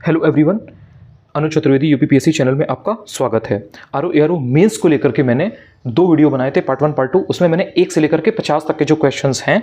Hello everyone, अनुज Chaturvedi UPPSC channel में आपका स्वागत है। आरओ एआरओ मेंस को लेकर के मैंने 2 वीडियो बनाए थे, पार्ट 1 पार्ट 2। उसमें मैंने 1 से लेकर के 50 तक के जो क्वेश्चंस हैं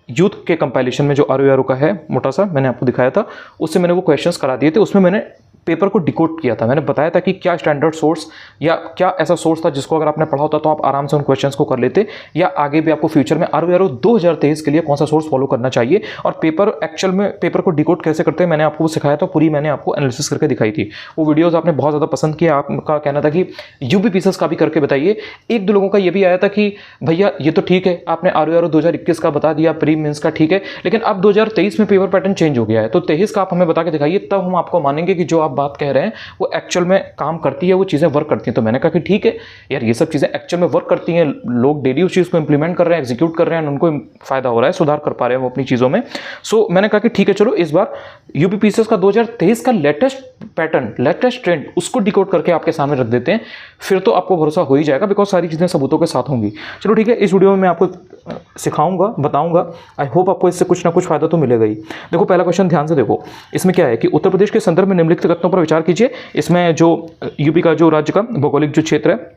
यूथ के कंपाइलेशन में जो आरओ एआरओ का है मोटा सा मैंने आपको दिखाया था, उससे मैंने वो क्वेश्चंस करा दिए थे। उसमें मैंने पेपर को डिकोड किया था, मैंने बताया था कि क्या स्टैंडर्ड सोर्स या क्या ऐसा सोर्स था जिसको अगर आपने पढ़ा होता तो आप आराम से उन क्वेश्चंस को कर लेते, या आगे भी आपको फ्यूचर में आरओ एआरओ 2023 के लिए कौन सा सोर्स फॉलो करना चाहिए और पेपर एक्चुअल में पेपर को डिकोड कैसे करते हैं मैंने आपको वो सिखाया था। पूरी मैंने आपको एनालिसिस करके दिखाई थी। वो वीडियोस आपने बहुत ज़्यादा पसंद किया। आपका कहना था कि यूपीपीएससी का भी करके बताइए। एक दो लोगों का ये भी आया था कि भैया ये तो ठीक है, आपने आरओ एआरओ 2021 का बता दिया, प्री मेंस का ठीक है, लेकिन अब 2023 में पेपर पैटर्न चेंज हो गया है, तो 23 का आप हमें बता के दिखाइए, तब हम आपको मानेंगे कि जो आप बात कह रहे हैं वो एक्चुअल में काम करती है, वो चीज़ें वर्क करती हैं। तो मैंने कहा कि ठीक है यार, ये सब चीज़ें एक्चुअल में वर्क करती हैं, लोग डेली उस चीज़ को इंप्लीमेंट कर रहे हैं, एग्जीक्यूट कर रहे हैं, उनको फायदा हो रहा है, सुधार कर पा रहे हैं वो अपनी चीज़ों में। सो मैंने कहा कि ठीक है, चलो इस बार यूपीपीएससी का 2023 का लेटेस्ट पैटर्न, लेटेस्ट ट्रेंड, उसको डिकोड करके आपके सामने रख देते हैं, फिर तो आपको भरोसा हो ही जाएगा, बिकॉज सारी चीज़ें सबूतों के साथ होंगी। चलो ठीक है, इस वीडियो में मैं आपको सिखाऊंगा, बताऊंगा। आई होप आपको इससे कुछ ना कुछ फायदा तो मिलेगा ही। देखो पहला क्वेश्चन ध्यान से देखो, इसमें क्या है कि उत्तर प्रदेश के संदर्भ में निम्नलिखित कथनों पर विचार कीजिए। इसमें जो यूपी का जो राज्य का भौगोलिक जो क्षेत्र है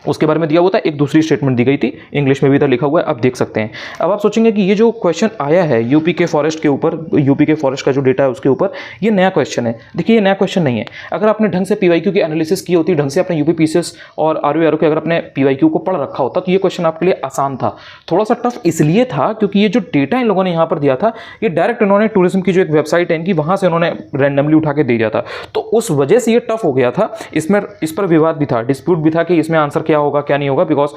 उसके बारे में दिया हुआ था, एक दूसरी स्टेटमेंट दी गई थी, इंग्लिश में भी इधर लिखा हुआ है, आप देख सकते हैं। अब आप सोचेंगे कि ये जो क्वेश्चन आया है यूपी के फॉरेस्ट के ऊपर, यूपी के फॉरेस्ट का जो डेटा है उसके ऊपर, ये नया क्वेश्चन है। देखिए ये नया क्वेश्चन नहीं है। अगर आपने ढंग से पीवाईक्यू की एनालिसिस की होती, ढंग से अपने यूपीपीएससी और आरओ एआरओ के अगर अपने पीवाईक्यू को पढ़ रखा होता, तो ये क्वेश्चन आपके लिए आसान था। थोड़ा सा टफ इसलिए था क्योंकि ये जो डेटा इन लोगों ने यहाँ पर दिया था, ये डायरेक्ट इन्होंने टूरिज्म की जो एक वेबसाइट है इनकी, वहां से उन्होंने रैंडमली उठा के दे दिया था, तो उस वजह से ये टफ हो गया था। इसमें इस पर विवाद भी था, डिस्प्यूट भी था कि इसमें आंसर क्या होगा क्या नहीं होगा, बिकॉज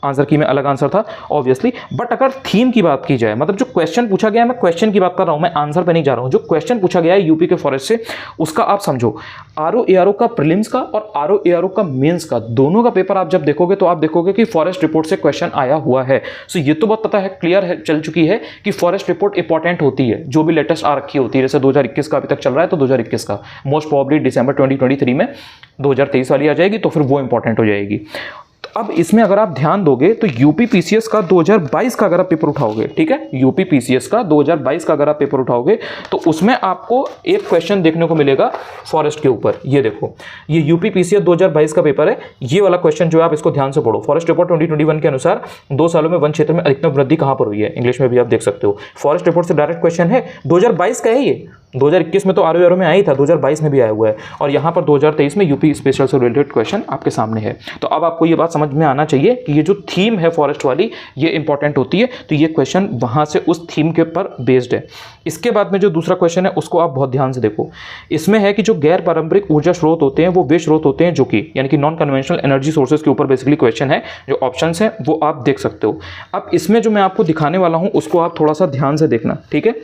आंसर की में अलग आंसर था ऑब्वियसली। बट अगर थीम की बात की जाए, मतलब जो क्वेश्चन पूछा गया है, मैं क्वेश्चन की बात कर रहा हूं, मैं आंसर पे नहीं जा रहा हूं। जो क्वेश्चन पूछा गया है यूपी के फॉरेस्ट से, उसका आप समझो। आरओ एआरओ का प्रीलिम्स का और आरओ एआरओ का मेंस का, दोनों का पेपर आप जब देखोगे तो आप देखोगे कि फॉरेस्ट रिपोर्ट से क्वेश्चन आया हुआ है। सो ये तो बात पता है, क्लियर है, चल चुकी है कि फॉरेस्ट रिपोर्ट इंपॉर्टेंट होती है, जो भी लेटेस्ट आ रखी होती है। जैसे 2021 का अभी तक चल रहा है, तो 2021 का मोस्ट प्रोबेबली दिसंबर 2023 में 2023 वाली आ जाएगी, तो फिर वो इंपॉर्टेंट हो जाएगी। अब इसमें अगर आप ध्यान दोगे तो यूपीपीसीएस का 2022 का अगर आप पेपर उठाओगे, ठीक है, यूपीपीसीएस का 2022 का अगर आप पेपर उठाओगे तो उसमें आपको एक क्वेश्चन देखने को मिलेगा फॉरेस्ट के ऊपर। ये देखो, ये यूपीपीसीएस 2022 का पेपर है। ये वाला क्वेश्चन जो है आप इसको ध्यान से पढ़ो। फॉरेस्ट रिपोर्ट 2021 के अनुसार 2 सालों में वन क्षेत्र में अधिकतम वृद्धि कहां पर हुई है, इंग्लिश में भी आप देख सकते हो। फॉरेस्ट रिपोर्ट से डायरेक्ट क्वेश्चन है, 2022 का है ये। 2021 में तो आरओ एआरओ में आया ही था, 2022 में भी आया हुआ है, और यहाँ पर 2023 में यूपी स्पेशल से रिलेटेड क्वेश्चन आपके सामने है। तो अब आपको ये बात समझ में आना चाहिए कि ये जो थीम है फॉरेस्ट वाली, ये इंपॉर्टेंट होती है, तो ये क्वेश्चन वहाँ से उस थीम के ऊपर बेस्ड है। इसके बाद में जो दूसरा क्वेश्चन है उसको आप बहुत ध्यान से देखो। इसमें है कि जो गैर पारंपरिक ऊर्जा स्रोत होते हैं वो वे स्रोत होते हैं जो कि, यानी कि नॉन कन्वेंशनल एनर्जी सोर्सेज के ऊपर बेसिकली क्वेश्चन है। जो ऑप्शंस हैं वो आप देख सकते हो। अब इसमें जो मैं आपको दिखाने वाला हूँ उसको आप थोड़ा सा ध्यान से देखना, ठीक है,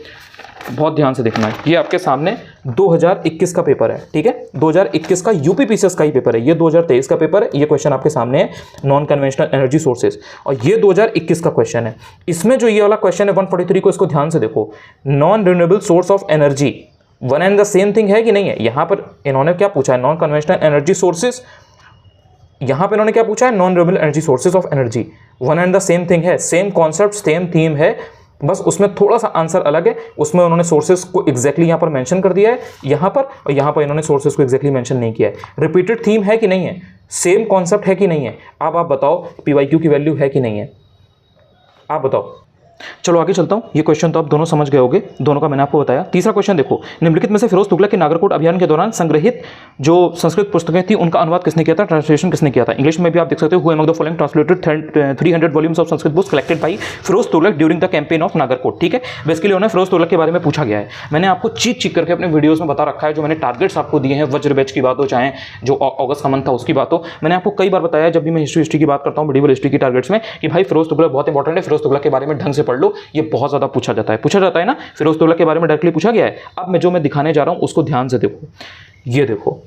बहुत ध्यान से देखना है। ये आपके सामने 2021 का पेपर है, ठीक है, 2021 का यूपीपीसीएस का ही पेपर है। ये 2023 का पेपर है, ये क्वेश्चन आपके सामने है, नॉन कन्वेंशनल एनर्जी सोर्सेज, और ये 2021 का क्वेश्चन है। इसमें जो ये वाला क्वेश्चन है 143 को, इसको ध्यान से देखो। Non renewable source of energy, one and the same thing है कि नहीं है? यहां पर इन्होंने क्या पूछा है, नॉन कन्वेंशनल एनर्जी सोर्सेज, यहां पर इन्होंने क्या पूछा है, non renewable energy sources of energy. One and the same thing है, सेम कॉन्सेप्ट, सेम थीम है, बस उसमें थोड़ा सा आंसर अलग है। उसमें उन्होंने सोर्सेज को एग्जैक्टली यहाँ पर मेंशन कर दिया है यहाँ पर, और यहाँ पर इन्होंने सोर्सेज को एग्जैक्टली मेंशन नहीं किया है। रिपीटेड थीम है कि नहीं है, सेम कॉन्सेप्ट है कि नहीं है? अब आप बताओ पीवाईक्यू की वैल्यू है कि नहीं है, आप बताओ। चलो आगे चलता हूं। ये क्वेश्चन तो आप दोनों समझ गए होंगे, दोनों का मैंने आपको बताया। तीसरा क्वेश्चन देखो, निम्नलिखित में से फिरोज तुगलक के नागरकोट अभियान के दौरान संग्रहित जो संस्कृत पुस्तकें थी उनका अनुवाद किसने किया था, ट्रांसलेशन किसने किया था? इंग्लिश में भी आप देख सकते हो, who among the following translated 300 volumes of Sanskrit books collected by Firoz Tughlaq during the campaign of Nagarkot. ठीक है, बेसिकली उन्हें फिरोज तुगलक के बारे में पूछा गया है। मैंने आपको चीक करके अपने वीडियोस में बता रखा है, जो मैंने टारगेट्स आपको दिए हैं, वज्र बैच की बात हो, चाहे जो अगस्त का मंथ था उसकी बात हो, मैंने आपको कई बार बताया जब भी मैं हिस्ट्री की बात करता हूँ, मेडिवल हिस्ट्री की टारगेट्स में, कि भाई फिरोज तुगलक बहुत इंपॉर्टेंट है, फिरोज तुगलक के बारे में ढंग से पढ़ लो, ये बहुत ज्यादा पूछा जाता है ना, फिरोज तुगलक के बारे में डायरेक्टली पूछा गया है। अब मैं जो मैं दिखाने जा रहा हूं उसको ध्यान से देखो। ये देखो,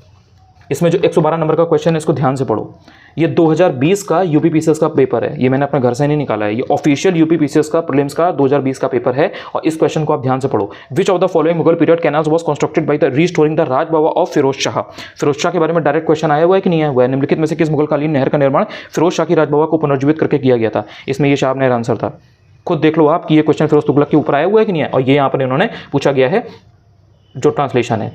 इसमें जो 112 नंबर का क्वेश्चन है इसको ध्यान से पढ़ो। ये 2020 का यूपीपीसीएस का पेपर है, ये मैंने अपने घर से नहीं निकाला है, ये ऑफिशियल यूपीपीसीएस का प्रीलिम्स का 2020 का पेपर है, और इस क्वेश्चन को आप ध्यान से पढ़ो। Which of the following Mughal period canals was constructed by the restoring the Raj Baba of Firoz Shah? Firoz Shah के बारे में डायरेक्ट क्वेश्चन आया हुआ है कि नहीं आया हुआ है? निम्नलिखित में से किस मुगलकालीन नहर का निर्माण फिरोज शाह की राज बाबा को पुनर्जीवित करके किया गया था? इसमें ये शाह नहर आंसर था। खुद देख लो आप कि ये क्वेश्चन फिरोज तुगलक के ऊपर आया हुआ है कि नहीं है, और ये यहाँ पर इन्होंने पूछा गया है जो ट्रांसलेशन है।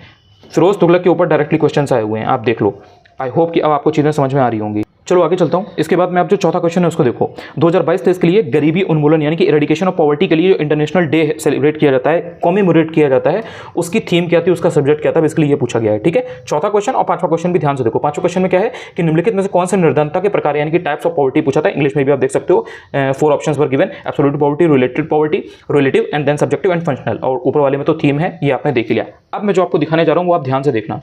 फिरोज तुगलक के ऊपर डायरेक्टली क्वेश्चन आए हुए हैं, आप देख लो। आई होप कि अब आपको चीज़ें समझ में आ रही होंगी। चलो आगे चलता हूँ। इसके बाद में आप जो चौथा क्वेश्चन है उसको देखो। 2022-23 के लिए गरीबी उन्मूलन यानी कि इरेडिकेशन ऑफ पॉवर्टी के लिए जो इंटरनेशनल डे सेलिब्रेट किया जाता है, कॉमेमोरेट किया जाता है, उसकी थीम क्या थी, उसका सब्जेक्ट क्या था, इसके लिए ये पूछा गया है। ठीक है, चौथा क्वेश्चन और पांचवा क्वेश्चन भी ध्यान से देखो। पांचवा क्वेश्चन में क्या है कि निम्नलिखित में से कौन से निर्धनता के प्रकार यानी कि टाइप्स ऑफ पॉवर्टी पूछा था। इंग्लिश में भी आप देख सकते हो, 4 options were given, absolute poverty, related poverty, relative and then subjective and functional. और ऊपर वाले में तो थीम है, ये आपने देख लिया। अब मैं जो आपको दिखाने जा रहा हूँ वो आप ध्यान से देखना।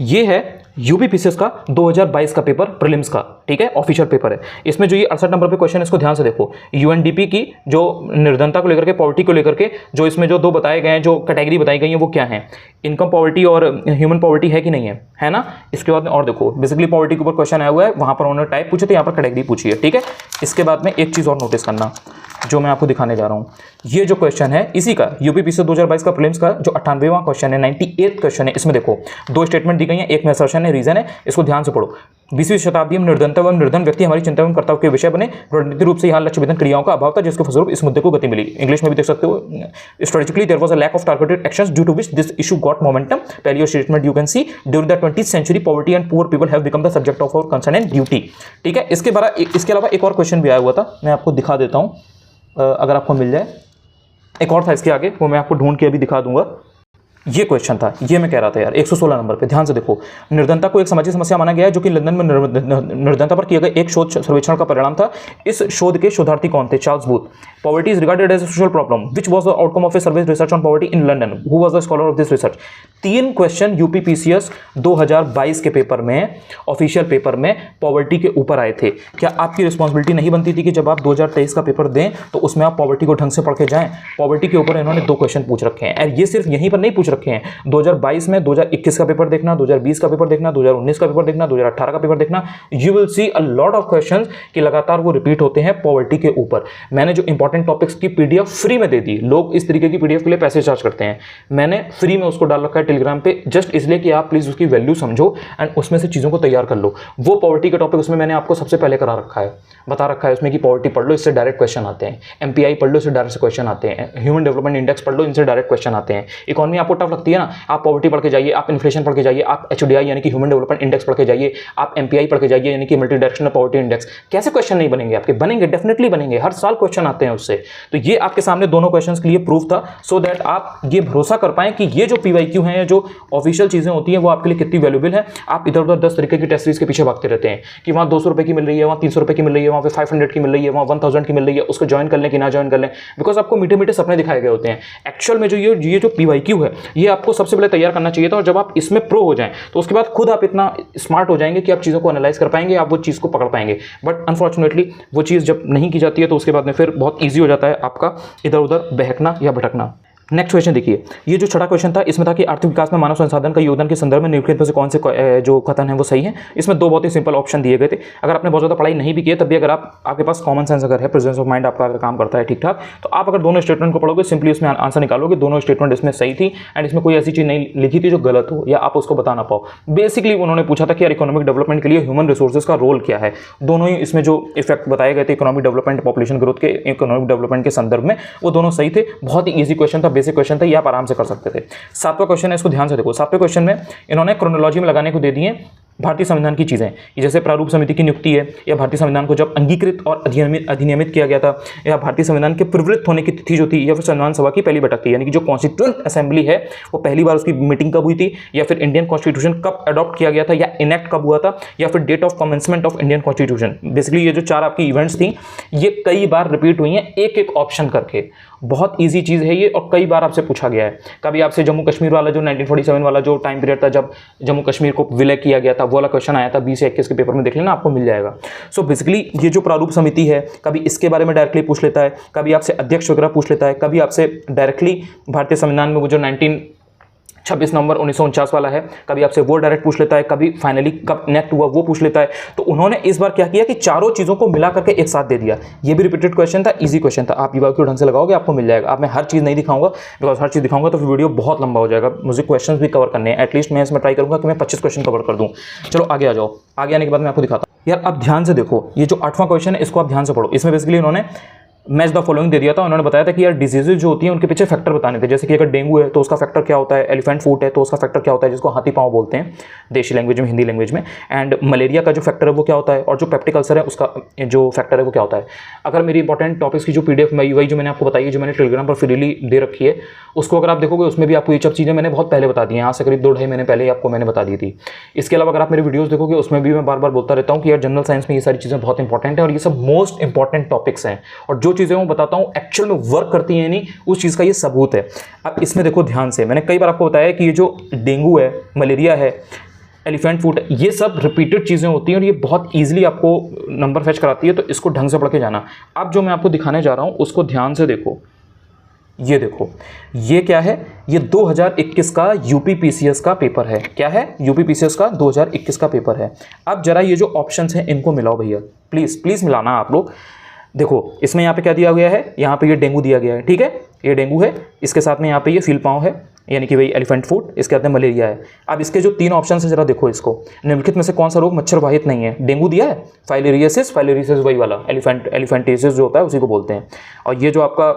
ये है यूपीपीसीएस का 2022 का पेपर, प्रीलिम्स का। ठीक है, ऑफिशियल पेपर है। इसमें जो ये 68 नंबर पे क्वेश्चन है इसको ध्यान से देखो। यूएनडीपी की जो निर्धनता को लेकर के, पॉवर्टी को लेकर के, जो इसमें जो 2 बताए गए हैं, जो कैटेगरी बताई गई है वो क्या है, इनकम पॉवर्टी और ह्यूमन पॉवर्टी है कि नहीं है ना। इसके बाद में और देखो, बेसिकली पॉवर्टी के ऊपर क्वेश्चन आया हुआ है, वहां पर उन्होंने टाइप पूछे थे, यहाँ पर कैटेगरी पूछी है। ठीक है, इसके बाद में एक चीज और नोटिस करना जो मैं आपको दिखाने जा रहा हूं। ये जो क्वेश्चन है इसी का यूपीपीसीएस 2022 का प्रीलिम्स का जो 98वां क्वेश्चन है, 98th क्वेश्चन है। इसमें देखो 2 स्टेटमेंट दी गई हैं, एक में असर्शन है, रीजन है। इसको ध्यान से पढ़ो। 20वीं शताब्दी में निर्धनता एवं निर्धन व्यक्ति हमारी चिंता एवं कर्तव्य के विषय बने। रणनीतिक रूप से यहाँ लक्ष्य विधन क्रियाओं का अभाव था, जिसके फलस्वरूप इस मुद्दे को गति मिली। इंग्लिश में भी देख सकते हो, strategically there was a lack of targeted actions due to which this issue got momentum. पहली statement you can see during the 20th century poverty and poor people have become the subject of our concern and duty. ठीक है, इसके अलावा एक और question भी आया हुआ था, मैं आपको दिखा देता हूँ अगर आपको मिल जाए। एक और था इसके आगे, वो मैं आपको ढूंढ के अभी दिखा दूंगा। ये क्वेश्चन था, ये मैं कह रहा था यार, 116 नंबर पे। ध्यान से देखो। निर्धनता को एक सामाजिक समस्या माना गया है, जो कि लंदन में निर्धनता पर किए गए एक शोध सर्वेक्षण का परिणाम था। इस शोध के शोधार्थी कौन थे? Charles Booth. Poverty is regarded as a social problem which was the outcome of a survey research on poverty in London. Who was the scholar of this research? 3 question UPPCS 2022 के पेपर में, official paper में poverty के ऊपर आए थे। क्या आपकी responsibility नहीं बनती थी कि जब आप 2023 का पेपर दें तो उसमें आप पॉवर्टी को ढंग से पढ़ के जाएं? पॉवर्टी के ऊपर इन्होंने 2 क्वेश्चन पूछ रखे हैं, और ये सिर्फ यहीं पर नहीं पूछ रखे हैं। 2022 में 2021 का पेपर देखना, 2020 का पेपर देखना, 2019 का पेपर देखना, 2018 का पेपर देखना। You will see a lot of questions कि लगातार वो रिपीट होते हैं पॉवर्टी के ऊपर। मैंने जो इंपॉर्टेंट टॉपिक्स की पीडीएफ फ्री में दे दी, लोग इस तरीके की पीडीएफ के लिए पैसे चार्ज करते हैं, मैंने फ्री में उसको डाल रखा है टेलीग्राम पे, जस्ट इसलिए कि आप प्लीज उसकी वैल्यू समझो एंड उसमें से चीजों को तैयार कर लो। वो पॉवर्टी का टॉपिक उसमें मैंने आपको सबसे पहले करा रखा है, बता रखा है उसमें कि पॉवर्टी पढ़ लो, इससे डायरेक्ट क्वेश्चन आते हैं। एमपीआई पढ़ लो, इससे डायरेक्ट क्वेश्चन आते हैं। ह्यूमन डेवलपमेंट इंडेक्स पढ़ लो, इनसे डायरेक्ट क्वेश्चन आते हैं। इकोनॉमी आपको टफ लगती है ना, आप पॉवर्टी पढ़ के जाइए, आप इन्फ्लेशन पढ़ के जाइए, आप एचडीआई यानी कि ह्यूमन डेवलपमेंट इंडेक्स पढ़ के जाइए, आप एमपीआई पढ़ के जाइए यानी कि मल्टी डायरेक्शनल पॉवर्टी इंडेक्स। कैसे क्वेश्चन नहीं बनेंगे आपके? बनेंगे, डेफिनेटली बनेंगे, हर साल क्वेश्चन आते हैं उससे। तो ये आपके सामने दोनों क्वेश्चंस के लिए प्रूफ था, सो दैट आप ये भरोसा कर पाएं कि ये जो पीवाईक्यू हैं, जो ऑफिशियल चीजें होती हैं, वो आपके लिए कितनी वैल्यूएबल है। आप इधर उधर 10 तरीके की टेस्ट सीरीज के पीछे भागते रहते हैं कि वहां 200 रुपए की मिल रही है, वहां 300 रुपए की मिल रही है, वहां पे 500 की मिल रही है, वहां 1000 की मिल रही है, उसको ज्वाइन कर लें कि ना ज्वाइन कर लें, बिकॉज आपको मीठे मीठे सपने दिखाए गए होते हैं। एक्चुअल में जो ये जो पीवाईक्यू है, ये आपको सबसे पहले तैयार करना चाहिए था, और जब आप इसमें प्रो हो जाएं तो उसके बाद खुद आप इतना स्मार्ट हो जाएंगे कि आप चीज़ों को एनालाइज कर पाएंगे, आप वो चीज़ को पकड़ पाएंगे। बट अनफॉर्चुनेटली वो चीज़ जब नहीं की जाती है तो उसके बाद में फिर बहुत ईजी हो जाता है आपका इधर उधर बहकना या भटकना। नेक्स्ट क्वेश्चन देखिए, ये जो छठा क्वेश्चन था इसमें था कि आर्थिक विकास में मानव संसाधन का योगदान के संदर्भ में निम्नलिखित में से कौन से जो कथन है वो सही है। इसमें 2 बहुत ही सिंपल ऑप्शन दिए गए थे। अगर आपने बहुत ज़्यादा पढ़ाई नहीं भी की है, तब भी अगर आपके पास कॉमन सेंस अगर है, प्रेजेंस ऑफ माइंड आपका अगर काम करता है ठीक ठाक, तो आप अगर दोनों स्टेटमेंट को पढ़ोगे, सिंपली उसमें आंसर निकालोगे, दोनों स्टेटमेंट इसमें सही थी एंड इसमें कोई ऐसी चीज़ नहीं लिखी थी जो गलत हो या आप उसको बता ना पाओ। बेसिकली उन्होंने पूछा था कि यार इकोनॉमिक डेवलपमेंट के लिए ह्यूमन रिसोर्सेज का रोल क्या है। दोनों ही इसमें जो इफेक्ट बताए गए थे इकोनॉमिक डेवलपमेंट, पॉपुलेशन ग्रोथ के, इकोनॉमिक डेवलपमेंट के संदर्भ में, वो दोनों सही थे। बहुत ही ईजी क्वेश्चन था, बेसिक क्वेश्चन था, ये आप आराम से कर सकते थे। 7वां क्वेश्चन है, इसको ध्यान से देखो। 7वें क्वेश्चन में इन्होंने क्रोनोलॉजी में लगाने को दे दिए भारतीय संविधान की चीजें, जैसे प्रारूप समिति की नियुक्ति है, या भारतीय संविधान को जब अंगीकृत और अधिनियमित किया गया था, या भारतीय संविधान के प्रवृत्त होने की तिथि जो थी, या फिर संविधान सभा की पहली बैठक थी, यानी कि जो कॉन्स्टिट्यूएंट असेंबली है वो पहली बार उसकी मीटिंग कब हुई थी, या फिर इंडियन कॉन्स्टिट्यूशन कब अडॉप्ट किया गया था या इनेक्ट कब हुआ था, या फिर date of commencement of Indian constitution. Basically ये जो 4 आपकी इवेंट्स थी, ये कई बार रिपीट हुई हैं एक एक ऑप्शन करके। बहुत ईजी चीज़ है ये, और कई बार आपसे पूछा गया है। कभी आपसे जम्मू कश्मीर वाला जो 1947 वाला जो टाइम पीरियड था जब जम्मू कश्मीर को विलय किया गया था, वो वाला क्वेश्चन आया था 20 या 21 के पेपर में, देख लेना आपको मिल जाएगा। सो बेसिकली ये जो प्रारूप समिति है, कभी इसके बारे में डायरेक्टली पूछ लेता है, कभी आपसे अध्यक्ष वगैरह पूछ लेता है, कभी आपसे डायरेक्टली भारतीय संविधान में वो जो 26 नवंबर 1949 वाला है, कभी आपसे वो डायरेक्ट पूछ लेता है, कभी फाइनली कब इनेक्ट हुआ वो पूछ लेता है। तो उन्होंने इस बार क्या किया कि चारों चीज़ों को मिला करके एक साथ दे दिया। ये भी रिपीटेड क्वेश्चन था, इजी क्वेश्चन था, आप ईवाक्यू ढंग से लगाओगे आपको मिल जाएगा। अब मैं हर चीज़ नहीं दिखाऊंगा, बिकॉज हर चीज़ दिखाऊंगा तो फिर वीडियो बहुत लंबा हो जाएगा, मुझे क्वेश्चन भी कवर करने हैं। एटलीस्ट मैं इसमें ट्राई करूंगा कि मैं 25 क्वेश्चन कवर कर दूँ। चलो आगे आ जाओ, आगे आने के बाद मैं आपको दिखाता हूँ। यार अब ध्यान से देखो, ये जो 8वां क्वेश्चन है इसको आप ध्यान से पढ़ो। इसमें बेसिकली इन्होंने मैच द फॉलोइंग दे दिया था। उन्होंने बताया था कि यार डिजीजेज जो होती हैं उनके पीछे फैक्टर बताने थे, जैसे कि अगर डेंगू है तो उसका फैक्टर क्या होता है, एलिफेंट फुट है तो उसका फैक्टर क्या होता है, जिसको हाथी पाँव बोलते हैं देशी लैंग्वेज में, हिंदी लैंग्वेज में, एंड मलेरिया का जो फैक्टर है वो क्या होता है, और जो पेप्टिक अल्सर है उसका जो फैक्टर है वो क्या होता है। अगर मेरी इंपॉर्टेंट टॉपिक्स की जो PDF वही जो मैंने आपको बताई है, जो मैंने टेलीग्राम पर फ्रीली दे रखी है, उसको अगर आप देखोगे उसमें भी आपको ये सब चीज़ें मैंने बहुत पहले बता दी हैं, यहाँ से करीब 2-2.5 महीने पहले ही आपको मैंने बता दी थी। इसके अलावा अगर आप मेरी वीडियोस देखोगे उसमें भी मैं बार बार बोलता रहता हूँ कि यार जनरल साइंस में ये सारी चीज़ें बहुत इंपॉर्टेंट है और ये सब मोस्ट इंपॉर्टेंट टॉपिक्स हैं, और जो चीज़ें मैं बताता हूँ एक्चुअल में वर्क करती हैं नहीं, उस चीज़ का ये सबूत है। अब इसमें देखो ध्यान से, मैंने कई बार आपको बताया कि ये जो डेंगू है, मलेरिया है, एलिफेंट फुट, ये सब रिपीटेड चीज़ें होती हैं और ये बहुत ईजिली आपको नंबर फेच कराती है, तो इसको ढंग से पढ़ के जाना। अब जो मैं आपको दिखाने जा रहा हूँ उसको ध्यान से देखो, ये देखो, ये क्या है, ये 2021 का UPPCS का पेपर है। क्या है? UPPCS का 2021 का पेपर है। अब जरा ये जो ऑप्शंस हैं इनको मिलाओ भैया, प्लीज़ प्लीज़ मिलाना आप लोग। देखो इसमें यहाँ पे क्या दिया गया है, यहाँ पे ये डेंगू दिया गया है, ठीक है, ये डेंगू है, इसके साथ में यहाँ पे ये फील पाँव है, यानी कि वही एलिफेंट फुट, इसके साथ में मलेरिया है। अब इसके जो 3 ऑप्शन है जरा देखो इसको, निम्नलिखित में से कौन सा रोग मच्छर वाहित नहीं है? डेंगू दिया है, फाइलेरियासिस वही वाला एलिफेंटियासिस जो होता है उसी को बोलते हैं, और ये जो आपका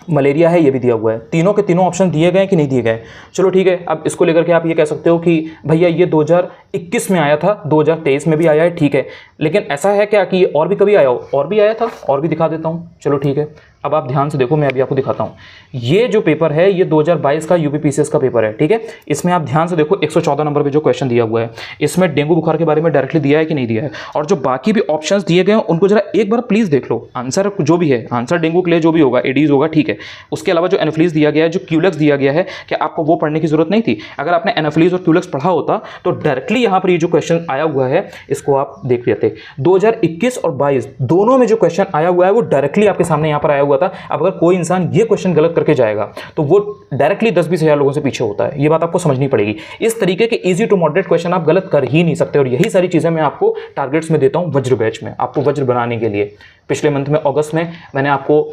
मलेरिया है ये भी दिया हुआ है। तीनों के तीनों ऑप्शन दिए गए कि नहीं दिए गए? चलो ठीक है, अब इसको लेकर के आप ये कह सकते हो कि भैया ये 2021 में आया था, 2023 में भी आया है, ठीक है, लेकिन ऐसा है क्या कि ये और भी कभी आया हो? और भी आया था, और भी दिखा देता हूँ, चलो ठीक है। अब आप ध्यान से देखो, मैं अभी आपको दिखाता हूँ। ये जो पेपर है ये 2022 का UPPCS का पेपर है, ठीक है। इसमें आप ध्यान से देखो 114 नंबर पे जो क्वेश्चन दिया हुआ है, इसमें डेंगू बुखार के बारे में डायरेक्टली दिया है कि नहीं दिया है, और जो बाकी भी ऑप्शंस दिए गए हैं उनको जरा एक बार प्लीज़ देख लो। आंसर जो भी है, आंसर डेंगू के लिए जो भी होगा एडीज होगा, ठीक है। उसके अलावा जो एनाफिलीज दिया गया है, जो क्यूलेक्स दिया गया है, कि आपको वो पढ़ने की जरूरत नहीं थी। अगर आपने एनाफिलीज और क्यूलेक्स पढ़ा होता तो डायरेक्टली यहाँ पर ये जो क्वेश्चन आया हुआ है इसको आप देख लेते। 2021 और 22 दोनों में जो क्वेश्चन आया हुआ है वो डायरेक्टली आपके सामने यहाँ पर आया हुआ था। अब अगर कोई इंसान ये क्वेश्चन गलत करके जाएगा तो वो डायरेक्टली 10-20 हज़ार लोगों से पीछे होता है, ये बात आपको समझनी पड़ेगी। इस तरीके के इजी टू मॉडरेट क्वेश्चन आप गलत कर ही नहीं सकते, और यही सारी चीजें मैं आपको टारगेट्स में देता हूं वज्र बैच में, आपको वज्र बनाने के लिए। पिछले मंथ में अगस्त में मैंने आपको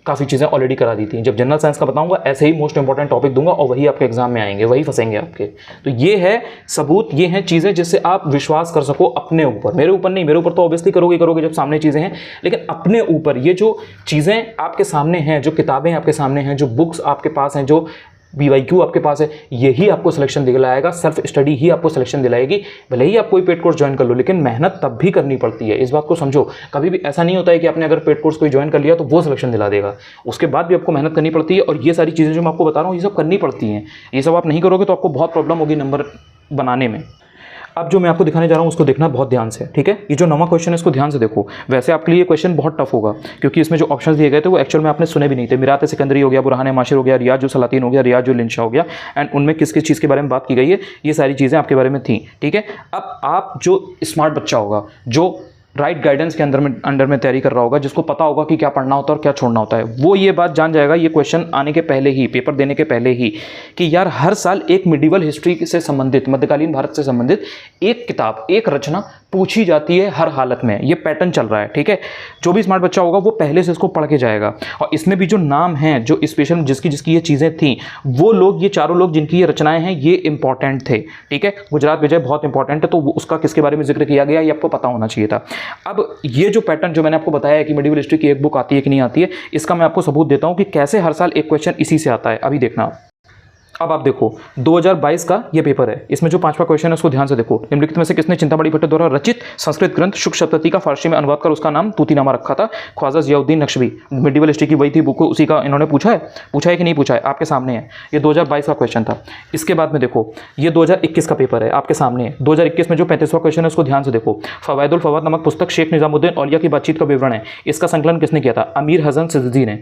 काफ़ी चीज़ें ऑलरेडी करा दी थी। जब जनरल साइंस का बताऊंगा ऐसे ही मोस्ट इंपॉर्टेंट टॉपिक दूंगा और वही आपके एग्जाम में आएंगे, वही फंसेंगे आपके। तो ये है सबूत, ये हैं चीज़ें जिससे आप विश्वास कर सको अपने ऊपर, मेरे ऊपर नहीं। मेरे ऊपर तो ऑब्वियसली करोगे जब सामने चीज़ें हैं, लेकिन अपने ऊपर ये जो चीज़ें आपके सामने हैं, जो किताबें आपके सामने हैं, जो बुक्स आपके पास हैं, जो BYQ आपके पास है, यही आपको सिलेक्शन दिलाएगा। सेल्फ स्टडी ही आपको सिलेक्शन दिलाएगी। भले ही आप कोई पेड कोर्स ज्वाइन कर लो, लेकिन मेहनत तब भी करनी पड़ती है, इस बात को समझो। कभी भी ऐसा नहीं होता है कि आपने अगर पेड कोर्स कोई ज्वाइन कर लिया तो वो सिलेक्शन दिला देगा, उसके बाद भी आपको मेहनत करनी पड़ती है। और ये सारी चीज़ें जो मैं आपको बता रहा हूँ ये सब करनी पड़ती हैं। ये सब आप नहीं करोगे तो आपको बहुत प्रॉब्लम होगी नंबर बनाने में। अब जो मैं आपको दिखाने जा रहा हूँ उसको देखना बहुत ध्यान से, ठीक है। ये जो 9वां क्वेश्चन है इसको ध्यान से देखो। वैसे आपके लिए क्वेश्चन बहुत टफ होगा, क्योंकि इसमें जो ऑप्शंस दिए गए थे वो एक्चुअल में आपने सुने भी नहीं थे। मिरात सिकंदरी हो गया, बुरहान माशिर हो गया, रियाज जो सलातीन हो गया, रियाज जो लिंशा हो गया, एंड उनमें किस किस चीज़ के बारे में बात की गई है, ये सारी चीज़ें आपके बारे में थी, ठीक है। अब आप जो स्मार्ट बच्चा होगा, जो राइट गाइडेंस के अंडर में तैयारी कर रहा होगा, जिसको पता होगा कि क्या पढ़ना होता है और क्या छोड़ना होता है, वो ये बात जान जाएगा ये क्वेश्चन आने के पहले ही, पेपर देने के पहले ही, कि यार हर साल एक मिडिवल हिस्ट्री से संबंधित, मध्यकालीन भारत से संबंधित एक किताब, एक रचना पूछी जाती है हर हालत में। ये पैटर्न चल रहा है, ठीक है। जो भी स्मार्ट बच्चा होगा वो पहले से इसको पढ़ के जाएगा। और इसमें भी जो नाम हैं, जो स्पेशल जिसकी ये चीज़ें थी, वो लोग, ये चारों लोग जिनकी ये रचनाएं हैं, ये इंपॉर्टेंट थे, ठीक है। गुजरात विजय बहुत इंपॉर्टेंट है, तो उसका किसके बारे में जिक्र किया गया ये आपको पता होना चाहिए था। अब ये जो पैटर्न जो मैंने आपको बताया है कि मिडिवल हिस्ट्री की एक बुक आती है कि नहीं आती है, इसका मैं आपको सबूत देता हूं कि कैसे हर साल एक क्वेश्चन इसी से आता है। अभी देखना। अब आप देखो 2022 का ये पेपर है, इसमें जो 5वां क्वेश्चन है उसको ध्यान से देखो। निम्नलिखित में से किसने चिंतामणि भट्ट द्वारा रचित संस्कृत ग्रंथ शुक सप्तती का फारसी में अनुवाद कर उसका नाम तूतीनामा रखा था? ख्वाजा जियाउद्दीन नक्शबी। मिडिवल हिस्ट्री की वही थी बुक, उसी का इन्होंने पूछा है कि नहीं पूछा है, आपके सामने है। ये 2022 का क्वेश्चन था। इसके बाद में देखो ये 2021 का पेपर है, आपके सामने है। 2021 में जो 35वां क्वेश्चन है उसको ध्यान से देखो। फवायदुल फवाद नामक पुस्तक शेख निजामुद्दीन औलिया की बातचीत का विवरण है। इसका संकलन किसने किया था? अमीर हसन सिद्दीकी ने।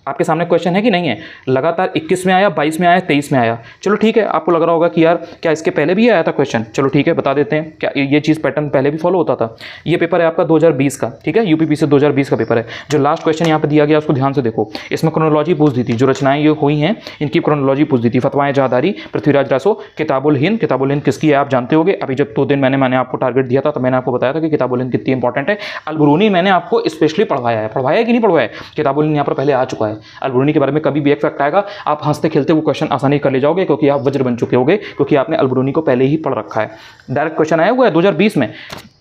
आपके सामने क्वेश्चन है कि नहीं है? लगातार 21 में आया, 22 में आया, 23 में आया। चलो ठीक है, आपको लग रहा होगा कि यार क्या इसके पहले भी आया था क्वेश्चन? चलो ठीक है, बता देते हैं क्या ये चीज़ पैटर्न पहले भी फॉलो होता था। ये पेपर है आपका 2020 का, ठीक है, UPPCS 2020 का पेपर है। जो लास्ट क्वेश्चन यहाँ पे दिया गया उसको ध्यान से देखो। इसमें क्रोनोलॉजी पूछ दी थी, जो रचनाएं ये हुई हैं इनकी क्रोनोलॉजी पूछ दी थी। फतवाएं जहादारी, पृथ्वीराज रासो, किताबुल हिंद। किताबुल हिंद किसकी है आप जानते होगे। अभी जब 2 दिन मैंने आपको टारगेट दिया था तो मैंने आपको बताया था कि किताबुल हिंद कितनी इंपॉर्टेंट है। अलबरूनी मैंने आपको स्पेशली पढ़वाया है कि नहीं पढ़वाया है? किताबुल हिंद यहाँ पर पहले आ चुका है। अलबरूनी के बारे में कभी भी एक फैक्ट आएगा, आप हंसते खेलते वो क्वेश्चन आसानी कर ले जाओगे, क्योंकि आप वज्र बन चुके होगे, क्योंकि आपने अलबरूनी को पहले ही पढ़ रखा है। डायरेक्ट क्वेश्चन आया हुआ है 2020 में।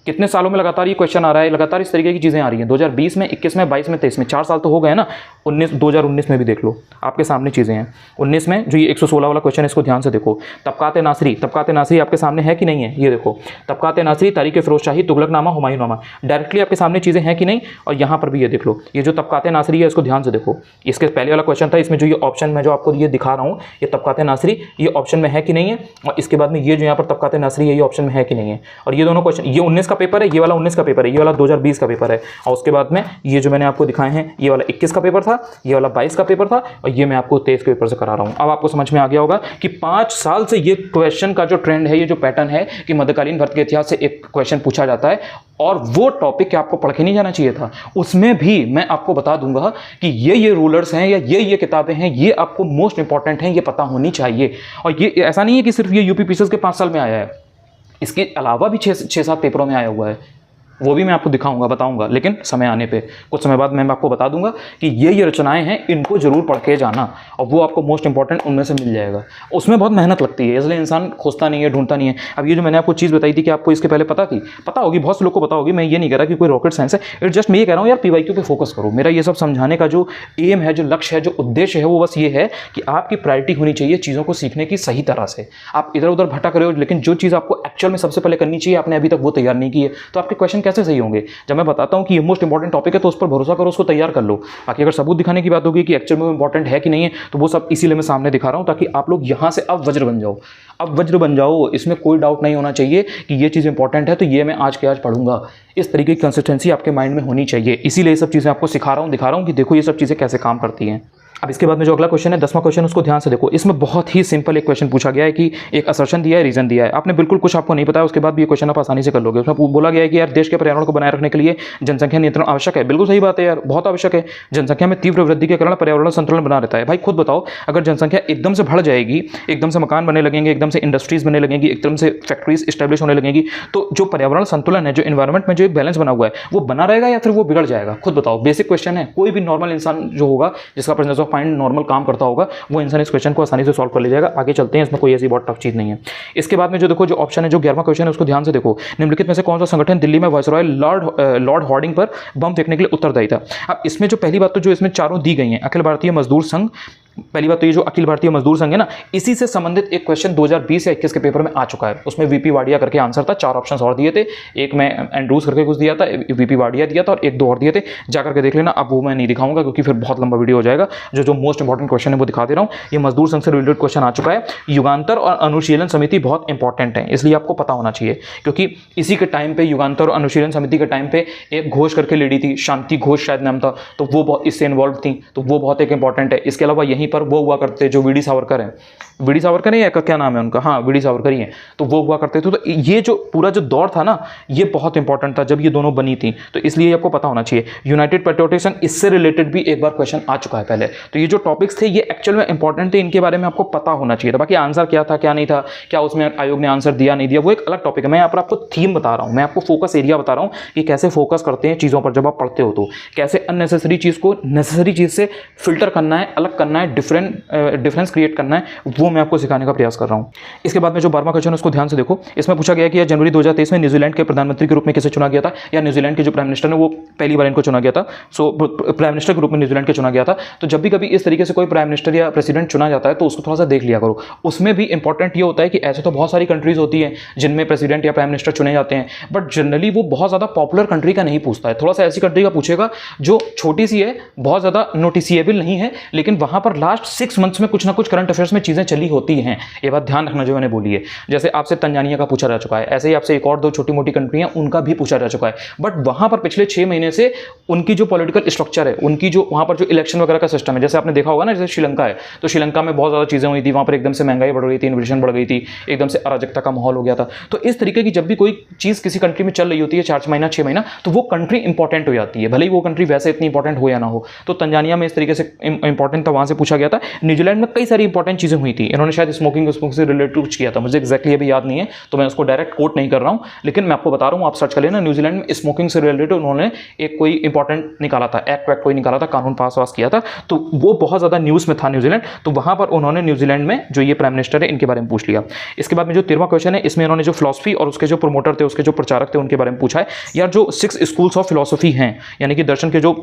कितने सालों में लगातार ये क्वेश्चन आ रहा है, लगातार इस तरीके की चीज़ें आ रही हैं। 2020 में, 21 में, 22 में, 23 में, 4 साल तो हो गए ना। 2019 में भी देख लो, आपके सामने चीज़ें हैं। 19 में जो ये 116 वाला क्वेश्चन है, इसको ध्यान से देखो। तबकात नासरी आपके सामने है कि नहीं है, ये देखो। तबकात नासरी, तारीख फिरोज शाही, तुगलकनामा, हुमायूंनामा, डायरेक्टली आपके सामने चीज़ें हैं कि नहीं। और यहाँ पर भी ये देख लो, ये जो तबकात नासरी है इसको ध्यान से देखो। इसके पहले वाला क्वेश्चन था, इसमें जो ये ऑप्शन में जो आपको ये दिखा रहा हूँ, ये तबकात नासरी ये ऑप्शन में है कि नहीं है। और इसके बाद में ये जो यहाँ पर तबकात नासरी है ये ऑप्शन में है कि नहीं है। और ये दोनों क्वेश्चन, ये 19 का पेपर है, ये वाला 19 का पेपर है, ये वाला 2020 का पेपर है। और उसके बाद में ये जो मैंने आपको दिखाए हैं, ये वाला 21 का पेपर था, ये वाला 22 का पेपर था, और ये मैं आपको 23 के पेपर से करा रहा हूँ। अब आपको समझ में आ गया होगा कि 5 साल से ये क्वेश्चन का जो ट्रेंड है, ये जो पैटर्न है कि मध्यकालीन भारत के इतिहास से एक क्वेश्चन पूछा जाता है और वो टॉपिक के आपको पढ़ के नहीं जाना चाहिए था, उसमें भी मैं आपको बता दूंगा कि ये रूलर्स हैं या ये किताबें हैं, ये आपको मोस्ट इंपॉर्टेंट हैं, ये पता होनी चाहिए। और ये ऐसा नहीं है कि सिर्फ ये यूपी पीसीएस के 5 साल में आया है, इसके अलावा भी 6-7 पेपरों में आया हुआ है। वो भी मैं आपको दिखाऊंगा, बताऊंगा, लेकिन समय आने पे, कुछ समय बाद मैं आपको बता दूंगा कि ये रचनाएं हैं, इनको जरूर पढ़ के जाना, और वो आपको मोस्ट इंपॉर्टेंट उनमें से मिल जाएगा। उसमें बहुत मेहनत लगती है, इसलिए इंसान खोजता नहीं है, ढूंढता नहीं है। अब ये जो मैंने आपको चीज़ बताई थी कि आपको इसके पहले पता होगी, बहुत से लोग को पता होगी, मैं ये नहीं कह रहा कि कोई रॉकेट साइंस है, इट जस्ट मैं ये कह रहा हूँ यार पीवाईक्यू पे फोकस करो। मेरा ये सब समझाने का जो एम है, जो लक्ष्य है, जो उद्देश्य है, वो बस ये है कि आपकी प्रायोरिटी होनी चाहिए चीज़ों को सीखने की सही तरह से। आप इधर उधर भटक रहे हो, लेकिन जो चीज़ आपको एक्चुअल में सबसे पहले करनी चाहिए, आपने अभी तक वो तैयार नहीं की है, तो आपके क्वेश्चन कैसे सही होंगे। जब मैं बताता हूं कि ये मोस्ट इंपॉर्टेंट टॉपिक है तो उस पर भरोसा करो, उसको तैयार कर लो। बाकी अगर सबूत दिखाने की बात होगी कि एक्चुअल में इंपॉर्टेंट है कि नहीं है, तो वो सब इसीलिए मैं सामने दिखा रहा हूं, ताकि आप लोग यहां से अब वज्र बन जाओ। अब वज्र बन जाओ, इसमें कोई डाउट नहीं होना चाहिए कि ये चीज़ इंपॉर्टेंट है, तो ये मैं आज के आज पढ़ूंगा। इस तरीके की कंसिस्टेंसी आपके माइंड में होनी चाहिए, इसीलिए ये सब चीज़ें आपको सिखा रहा हूँ, दिखा रहा हूँ कि देखो ये सब चीज़ें कैसे काम करती हैं। अब इसके बाद में जो अगला क्वेश्चन है, 10वां क्वेश्चन, उसको ध्यान से देखो। इसमें बहुत ही सिंपल एक क्वेश्चन पूछा गया है कि एक असर्शन दिया है, रीजन दिया है, आपने बिल्कुल कुछ आपको नहीं पता है, उसके बाद भी ये क्वेश्चन आप आसानी से कर लोगे। उसमें बोला गया है कि यार देश के पर्यावरण को बनाए रखने के लिए जनसंख्या नियंत्रण आवश्यक है। बिल्कुल सही बात है यार, बहुत आवश्यक है। जनसंख्या में तीव्र वृद्धि के कारण पर्यावरण संतुलन बना रहता है। भाई खुद बताओ, अगर जनसंख्या एकदम से बढ़ जाएगी, एकदम से मकान बनने लगेंगे, एकदम से इंडस्ट्रीज बनने लगेंगी, एकदम से फैक्ट्रीज स्टैब्लिश होने लगेंगी, तो जो पर्यावरण संतुलन है, जो एनवायरमेंट में जो एक बैलेंस बना हुआ है, वो बना रहेगा या फिर वो बिगड़ जाएगा। खुद बताओ, बेसिक क्वेश्चन है। कोई भी नॉर्मल इंसान जो होगा, जिसका प्रेजेंस ऑफ माइंड नॉर्मल काम करता होगा, वो इंसान इस क्वेश्चन को आसानी से सॉल्व कर ले जाएगा। आगे चलते हैं, इसमें कोई ऐसी बहुत टफ चीज नहीं है। इसके बाद में जो देखो, जो ऑप्शन है, जो 11वां क्वेश्चन है, उसको ध्यान से देखो। निम्नलिखित में से कौन सा संगठन दिल्ली में वायसरॉय लॉर्ड हॉर्डिंग पर बम फेंकने के लिए उत्तरदायी था। अब इसमें जो पहली बात तो जो इसमें चारों दी गई हैं, अखिल भारतीय मजदूर संघ, पहली बात तो ये जो अखिल भारतीय मजदूर संघ है ना, इसी से संबंधित एक क्वेश्चन 2020 या 21 के पेपर में आ चुका है। उसमें वीपी वाडिया करके आंसर था, 4 ऑप्शंस और दिए थे, एक में एंड्रूज करके कुछ दिया था, वीपी वाडिया दिया था, और 1-2 और दिए थे, जाकर के देख लेना। अब वो मैं नहीं दिखाऊंगा क्योंकि फिर बहुत लंबा वीडियो हो जाएगा। जो मोस्ट इंपॉर्टेंट क्वेश्चन है वो दिखा दे रहा हूँ। ये मजदूर संघ से रिलेटेड क्वेश्चन आ चुका है। युगांतर और अनुशीलन समिति बहुत इंपॉर्टेंट है, इसलिए आपको पता होना चाहिए, क्योंकि इसी के टाइम पे, युगांतर और अनुशीलन समिति के टाइम पे एक घोष करके लेडी थी, शांति घोष शायद नाम था, तो वो बहुत इससे इन्वॉल्व थी, तो वो बहुत एक इंपॉर्टेंट है। इसके अलावा यहीं पर वो हुआ करते जो वीडी सावरकर है, वीडी सावरकर नहीं है, क्या नाम है उनका, हाँ वीडी सावरकर ही है, तो वो हुआ करते थे। तो ये जो पूरा जो दौर था ना, ये बहुत इंपॉर्टेंट था जब ये दोनों बनी थी, तो इसलिए आपको पता होना चाहिए। यूनाइटेड पेट्रियोटिज्म, इससे रिलेटेड भी एक बार क्वेश्चन आ चुका है पहले। तो ये जो टॉपिक्स थे, ये एक्चुअल में इंपॉर्टेंट थे, इनके बारे में आपको पता होना चाहिए था। बाकी आंसर क्या था, क्या नहीं था, क्या उसमें आयोग ने आंसर दिया नहीं दिया, वो एक अलग टॉपिक है। मैं यहाँ पर आपको थीम बता रहा हूँ, मैं आपको फोकस एरिया बता रहा हूँ कि कैसे फोकस करते हैं चीज़ों पर जब आप पढ़ते हो, तो कैसे अननेसेसरी चीज़ को नेसेसरी चीज़ से फिल्टर करना है, अलग करना है, डिफरेंस क्रिएट करना है, वो मैं आपको सिखाने का प्रयास कर रहा हूं। इसके बाद में जो 12वां क्वेश्चन है, उसको ध्यान से देखो। इसमें पूछा गया कि जनवरी 2023 में न्यूजीलैंड के प्रधानमंत्री के रूप में किसे चुना गया था, या न्यूजीलैंड के जो प्राइम मिनिस्टर है वो पहली बार इनको चुना गया था। सो प्राइम मिनिस्टर के रूप में न्यूजीलैंड के चुना गया था। तो जब भी कभी इस तरीके से कोई प्राइम मिनिस्टर या प्रेसिडेंट चुना जाता है, तो उसको थोड़ा सा देख लिया करो। उसमें भी इंपॉर्टेंट ये होता है कि ऐसे तो बहुत सारी कंट्रीज होती हैं जिनमें प्रेसिडेंट या प्राइम मिनिस्टर चुने जाते हैं, बट जनरली वो बहुत ज़्यादा पॉपुलर कंट्री का नहीं पूछता है, थोड़ा सा ऐसी कंट्री का पूछेगा जो छोटी सी है, बहुत ज़्यादा नोटिसिएबल नहीं है, लेकिन वहाँ पर लास्ट 6 मंथ्स में कुछ ना कुछ करंट अफेयर्स में चीज़ें चली होती हैं। ये बात ध्यान रखना जो मैंने बोली है। जैसे आपसे तंजानिया का पूछा जा चुका है, ऐसे ही आपसे एक और 2 छोटी मोटी कंट्री हैं, उनका भी पूछा जा चुका है, बट वहाँ पर पिछले 6 महीने से उनकी जो पॉलिटिकल स्ट्रक्चर है, उनकी जो वहाँ पर जो इलेक्शन वगैरह का सिस्टम है, जैसे आपने देखा होगा ना, जैसे श्रीलंका है, तो श्रीलंका में बहुत ज़्यादा चीज़ें हुई थी, वहाँ पर एकदम से महंगाई बढ़ गई थी, इन्फ्लेशन बढ़ गई थी, एकदम से अराजकता का माहौल हो गया था। तो इस तरीके की जब भी कोई चीज़ किसी कंट्री में चल रही होती है 4 महीना 6 महीना, तो वो कंट्री इंपॉर्टेंट हो जाती है, भले ही वो कंट्री वैसे इतनी इंपॉर्टेंट हो या ना हो। तो तंजानिया में इस तरीके से इंपॉर्टेंट था, वहाँ से पूछा गया था। न्यूजीलैंड में कई सारी इंपॉर्टेंट चीज़ें हुई थी, इन्होंने शायद स्मोकिंग से रिलेटेड कुछ किया था, मुझे एक्जैक्टली अभी याद नहीं है तो मैं उसको डायरेक्ट कोट नहीं कर रहा हूँ, लेकिन मैं आपको बता रहा हूँ, आप सर्च कर लेना। न्यूजीलैंड में स्मोकिंग से रिलेटेड उन्होंने एक कोई इंपॉर्टेंट निकाला था, एक्ट कोई निकाला था, कानून पास किया था, तो वो बहुत ज़्यादा न्यूज़ में था न्यूजीलैंड, तो वहाँ पर उन्होंने न्यूजीलैंड में जो ये प्राइम मिनिस्टर है इनके बारे में पूछ लिया। इसके बाद में जो 13वां क्वेश्चन है, इसमें इन्होंने जो फिलॉसफी और उसके जो प्रमोटर थे, उसके जो प्रचारक थे, उनके बारे में पूछा है। यार जो 6 स्कूल्स ऑफ फिलॉसफी हैं, यानी कि दर्शन के जो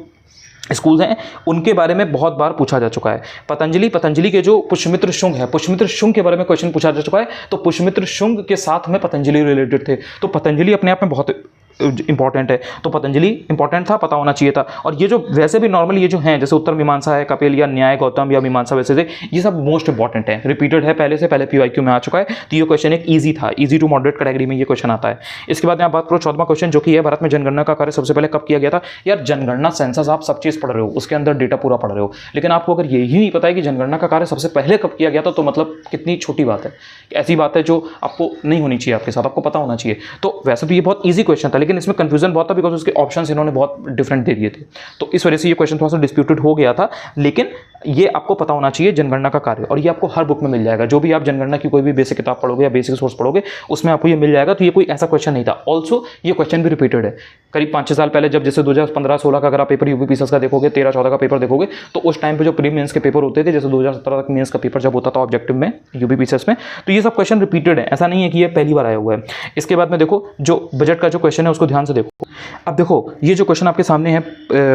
स्कूल्स हैं, उनके बारे में बहुत बार पूछा जा चुका है। पतंजलि के जो पुष्यमित्र शुंग है, पुष्यमित्र शुंग के बारे में क्वेश्चन पूछा जा चुका है, तो पुष्यमित्र शुंग के साथ में पतंजलि रिलेटेड थे, तो पतंजलि अपने आप में बहुत इंपॉर्टेंट है, तो पतंजलि इंपॉर्टेंट था, पता होना चाहिए था। और ये जो वैसे भी नॉर्मल ये जो हैं, जैसे उत्तर मीमांसा है, कपिल या न्याय गौतम या मीमांसा, वैसे से ये सब मोस्ट इंपॉर्टेंट है, रिपीटेड है पहले से, पहले PYQ में आ चुका है, तो ये क्वेश्चन एक ईजी था, ईजी टू मॉडरेट कैटेगरी में ये क्वेश्चन आता है। इसके बाद मैं बात करूँ 14वां क्वेश्चन, जो कि है भारत में जनगणना का कार्य सबसे पहले कब किया गया था। यार जनगणना, सेंसस, आप सब चीज़ पढ़ रहे हो, उसके अंदर डेटा पूरा पढ़ रहे हो, लेकिन आपको अगर यही नहीं पता है कि जनगणना का कार्य सबसे पहले कब किया गया था, तो मतलब कितनी छोटी बात है, ऐसी बात है जो आपको नहीं होनी चाहिए आपके साथ, आपको पता होना चाहिए। तो वैसे तो ये बहुत ईजी क्वेश्चन था, लेकिन इसमें कंफ्यूजन बहुत था, बिकॉज उसके ऑप्शंस इन्होंने बहुत डिफरेंट दे दिए थे, तो इस वजह से ये क्वेश्चन थोड़ा सा डिस्प्यूटेड हो गया था। लेकिन ये आपको पता होना चाहिए जनगणना का कार्य, और ये आपको हर बुक में मिल जाएगा, जो भी आप जनगणना की कोई भी बेसिक किताब पढ़ोगे या बेसिक सोर्स पढ़ोगे, उसमें आपको ये मिल जाएगा। तो ये कोई ऐसा क्वेश्चन नहीं था। ऑल्सो ये क्वेश्चन भी रिपीटेड है, करीब 5-6 साल पहले, जब जैसे 2015-16 का अगर आप पेपर UPSS का देखोगे, 13-14 का पेपर देखोगे, तो उस टाइम पे जो प्री मेंस के पेपर होते थे, जैसे 2017 तक मेंस का पेपर जब होता था ऑब्जेक्टिव में UPSS में, तो ये सब क्वेश्चन रिपीटेड है, ऐसा नहीं है कि ये पहली बार आया हुआ है। इसके बाद में देखो जो बजट का जो क्वेश्चन है उसको ध्यान से देखो। अब देखो ये जो क्वेश्चन आपके सामने है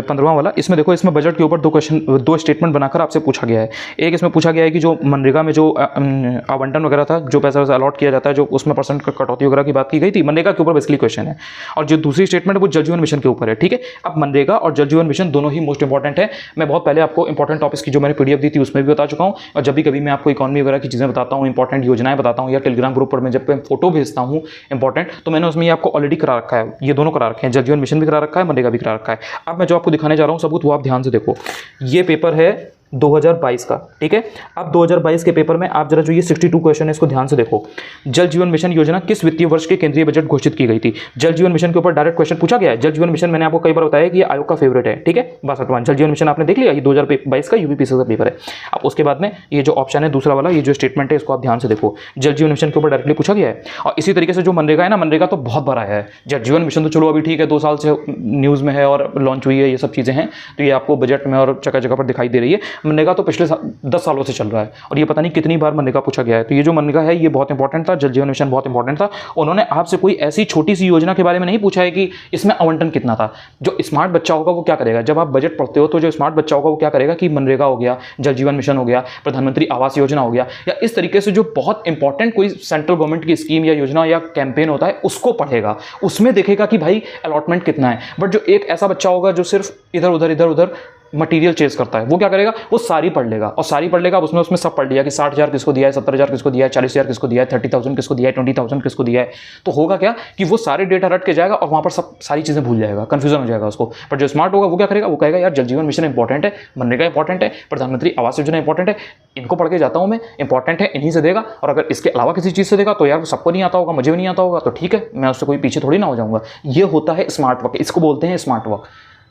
15वां वाला, इसमें देखो, इसमें बजट के ऊपर दो स्टेटमेंट बनाकर आपसे पूछा गया है। एक इसमें पूछा गया है कि जो मनरेगा में जो आवंटन वगैरह था, जो पैसा वैसा अलॉट किया जाता है, जो उसमें परसेंट कटौती वगैरह की बात की गई थी, मनरेगा के ऊपर बेसिकली क्वेश्चन है। और जो दूसरी स्टेटमेंट है वो जल जीवन मिशन के ऊपर है, ठीक है। अब मनरेगा और जल जीवन मिशन दोनों ही मोस्ट इंपॉर्टेंट है। मैं बहुत पहले आपको इंपॉर्टेंट टॉपिक्स की जो मैंने PDF दी थी उसमें भी बता चुका हूँ, और जब भी कभी मैं आपको इकॉनमी वगैरह की चीज़ें बताता हूँ, इंपॉर्टेंट योजनाएं बताता हूँ, या टेलीग्राम ग्रुप पर मैं जब फोटो भेजता हूँ इंपॉर्टेंट, तो मैंने उसमें आपको ऑलरेडी करा रखा है, ये दोनों करा रखे हैं, जल जीवन मिशन भी करा रखा है, मनरेगा भी करा रखा है। अब मैं जो आपको दिखाने जा रहा हूँ सबूत, वो आप ध्यान से देखो। ये पेपर है 2022 का, ठीक है। अब 2022 के पेपर में आप जरा जो ये 62 क्वेश्चन है इसको ध्यान से देखो। जल जीवन मिशन योजना किस वित्तीय वर्ष के केंद्रीय बजट घोषित की गई थी? जल जीवन मिशन के ऊपर डायरेक्ट क्वेश्चन पूछा गया है। जल जीवन मिशन मैंने आपको कई बार बताया कि ये आयोग का फेवरेट है, ठीक है। 62वां जल जीवन मिशन आपने देख लिया, ये 2022 का UPSS का पेपर है। अब उसके बाद में ये जो ऑप्शन है दूसरा वाला, ये जो स्टेटमेंट है इसको आप ध्यान से देखो। जल जीवन मिशन के ऊपर डायरेक्टली पूछा गया है। और इसी तरीके से जो मनरेगा है ना, मनरेगा तो बहुत बड़ा है। जल जीवन मिशन तो चलो अभी ठीक है, 2 साल से न्यूज़ में है और लॉन्च हुई है, ये सब चीज़ें हैं, तो ये आपको बजट में और जगह जगह पर दिखाई दे रही है। मनरेगा तो पिछले 10 सालों से चल रहा है, और ये पता नहीं कितनी बार मनरेगा पूछा गया है। तो ये जो मनरेगा है ये बहुत इंपॉर्टेंट था, जल जीवन मिशन बहुत इंपॉर्टेंट था। उन्होंने आपसे कोई ऐसी छोटी सी योजना के बारे में नहीं पूछा है कि इसमें आवंटन कितना था। जो स्मार्ट बच्चा होगा वो क्या करेगा, जब आप बजट पढ़ते हो तो जो स्मार्ट बच्चा होगा वो क्या करेगा कि मनरेगा हो गया, जल जीवन मिशन हो गया, प्रधानमंत्री आवास योजना हो गया, या इस तरीके से जो बहुत इंपॉर्टेंट कोई सेंट्रल गवर्नमेंट की स्कीम या योजना या कैंपेन होता है उसको पढ़ेगा, उसमें देखेगा कि भाई अलॉटमेंट कितना है। बट जो एक ऐसा बच्चा होगा जो सिर्फ इधर उधर मटेरियल चेज करता है, वो क्या करेगा, वो सारी पढ़ लेगा, और सारी पढ़ लेगा, उसमें सब पढ़ लिया कि 60,000 किसको दिया है, 70,000 किसको दिया है, 40,000 किसको दिया है, 30,000 किसको दिया है, 20,000 किसको दिया है। तो होगा क्या कि वो सारे डेटा रट के जाएगा और वहाँ पर सब सारी चीज़ें भूल जाएगा, कंफ्यूजन हो जाएगा उसको। पर जो स्मार्ट होगा वो क्या करेगा, वो कहेगा यार जल जीवन मिशन इंपॉर्टेंट है, मनरेगा इंपॉर्टेंट है, प्रधानमंत्री आवास योजना इंपॉर्टेंट है, इनको पढ़ के जाता हूँ मैं, इंपॉर्टेंट है, इन्हीं से देगा। और अगर इसके अलावा किसी चीज़ से देगा तो यार सबको नहीं आता होगा, मुझे भी नहीं आता होगा, तो ठीक है, मैं उससे कोई पीछे थोड़ी ना हो जाऊँगा। ये होता है स्मार्ट वर्क, इसको बोलते हैं स्मार्ट वर्क।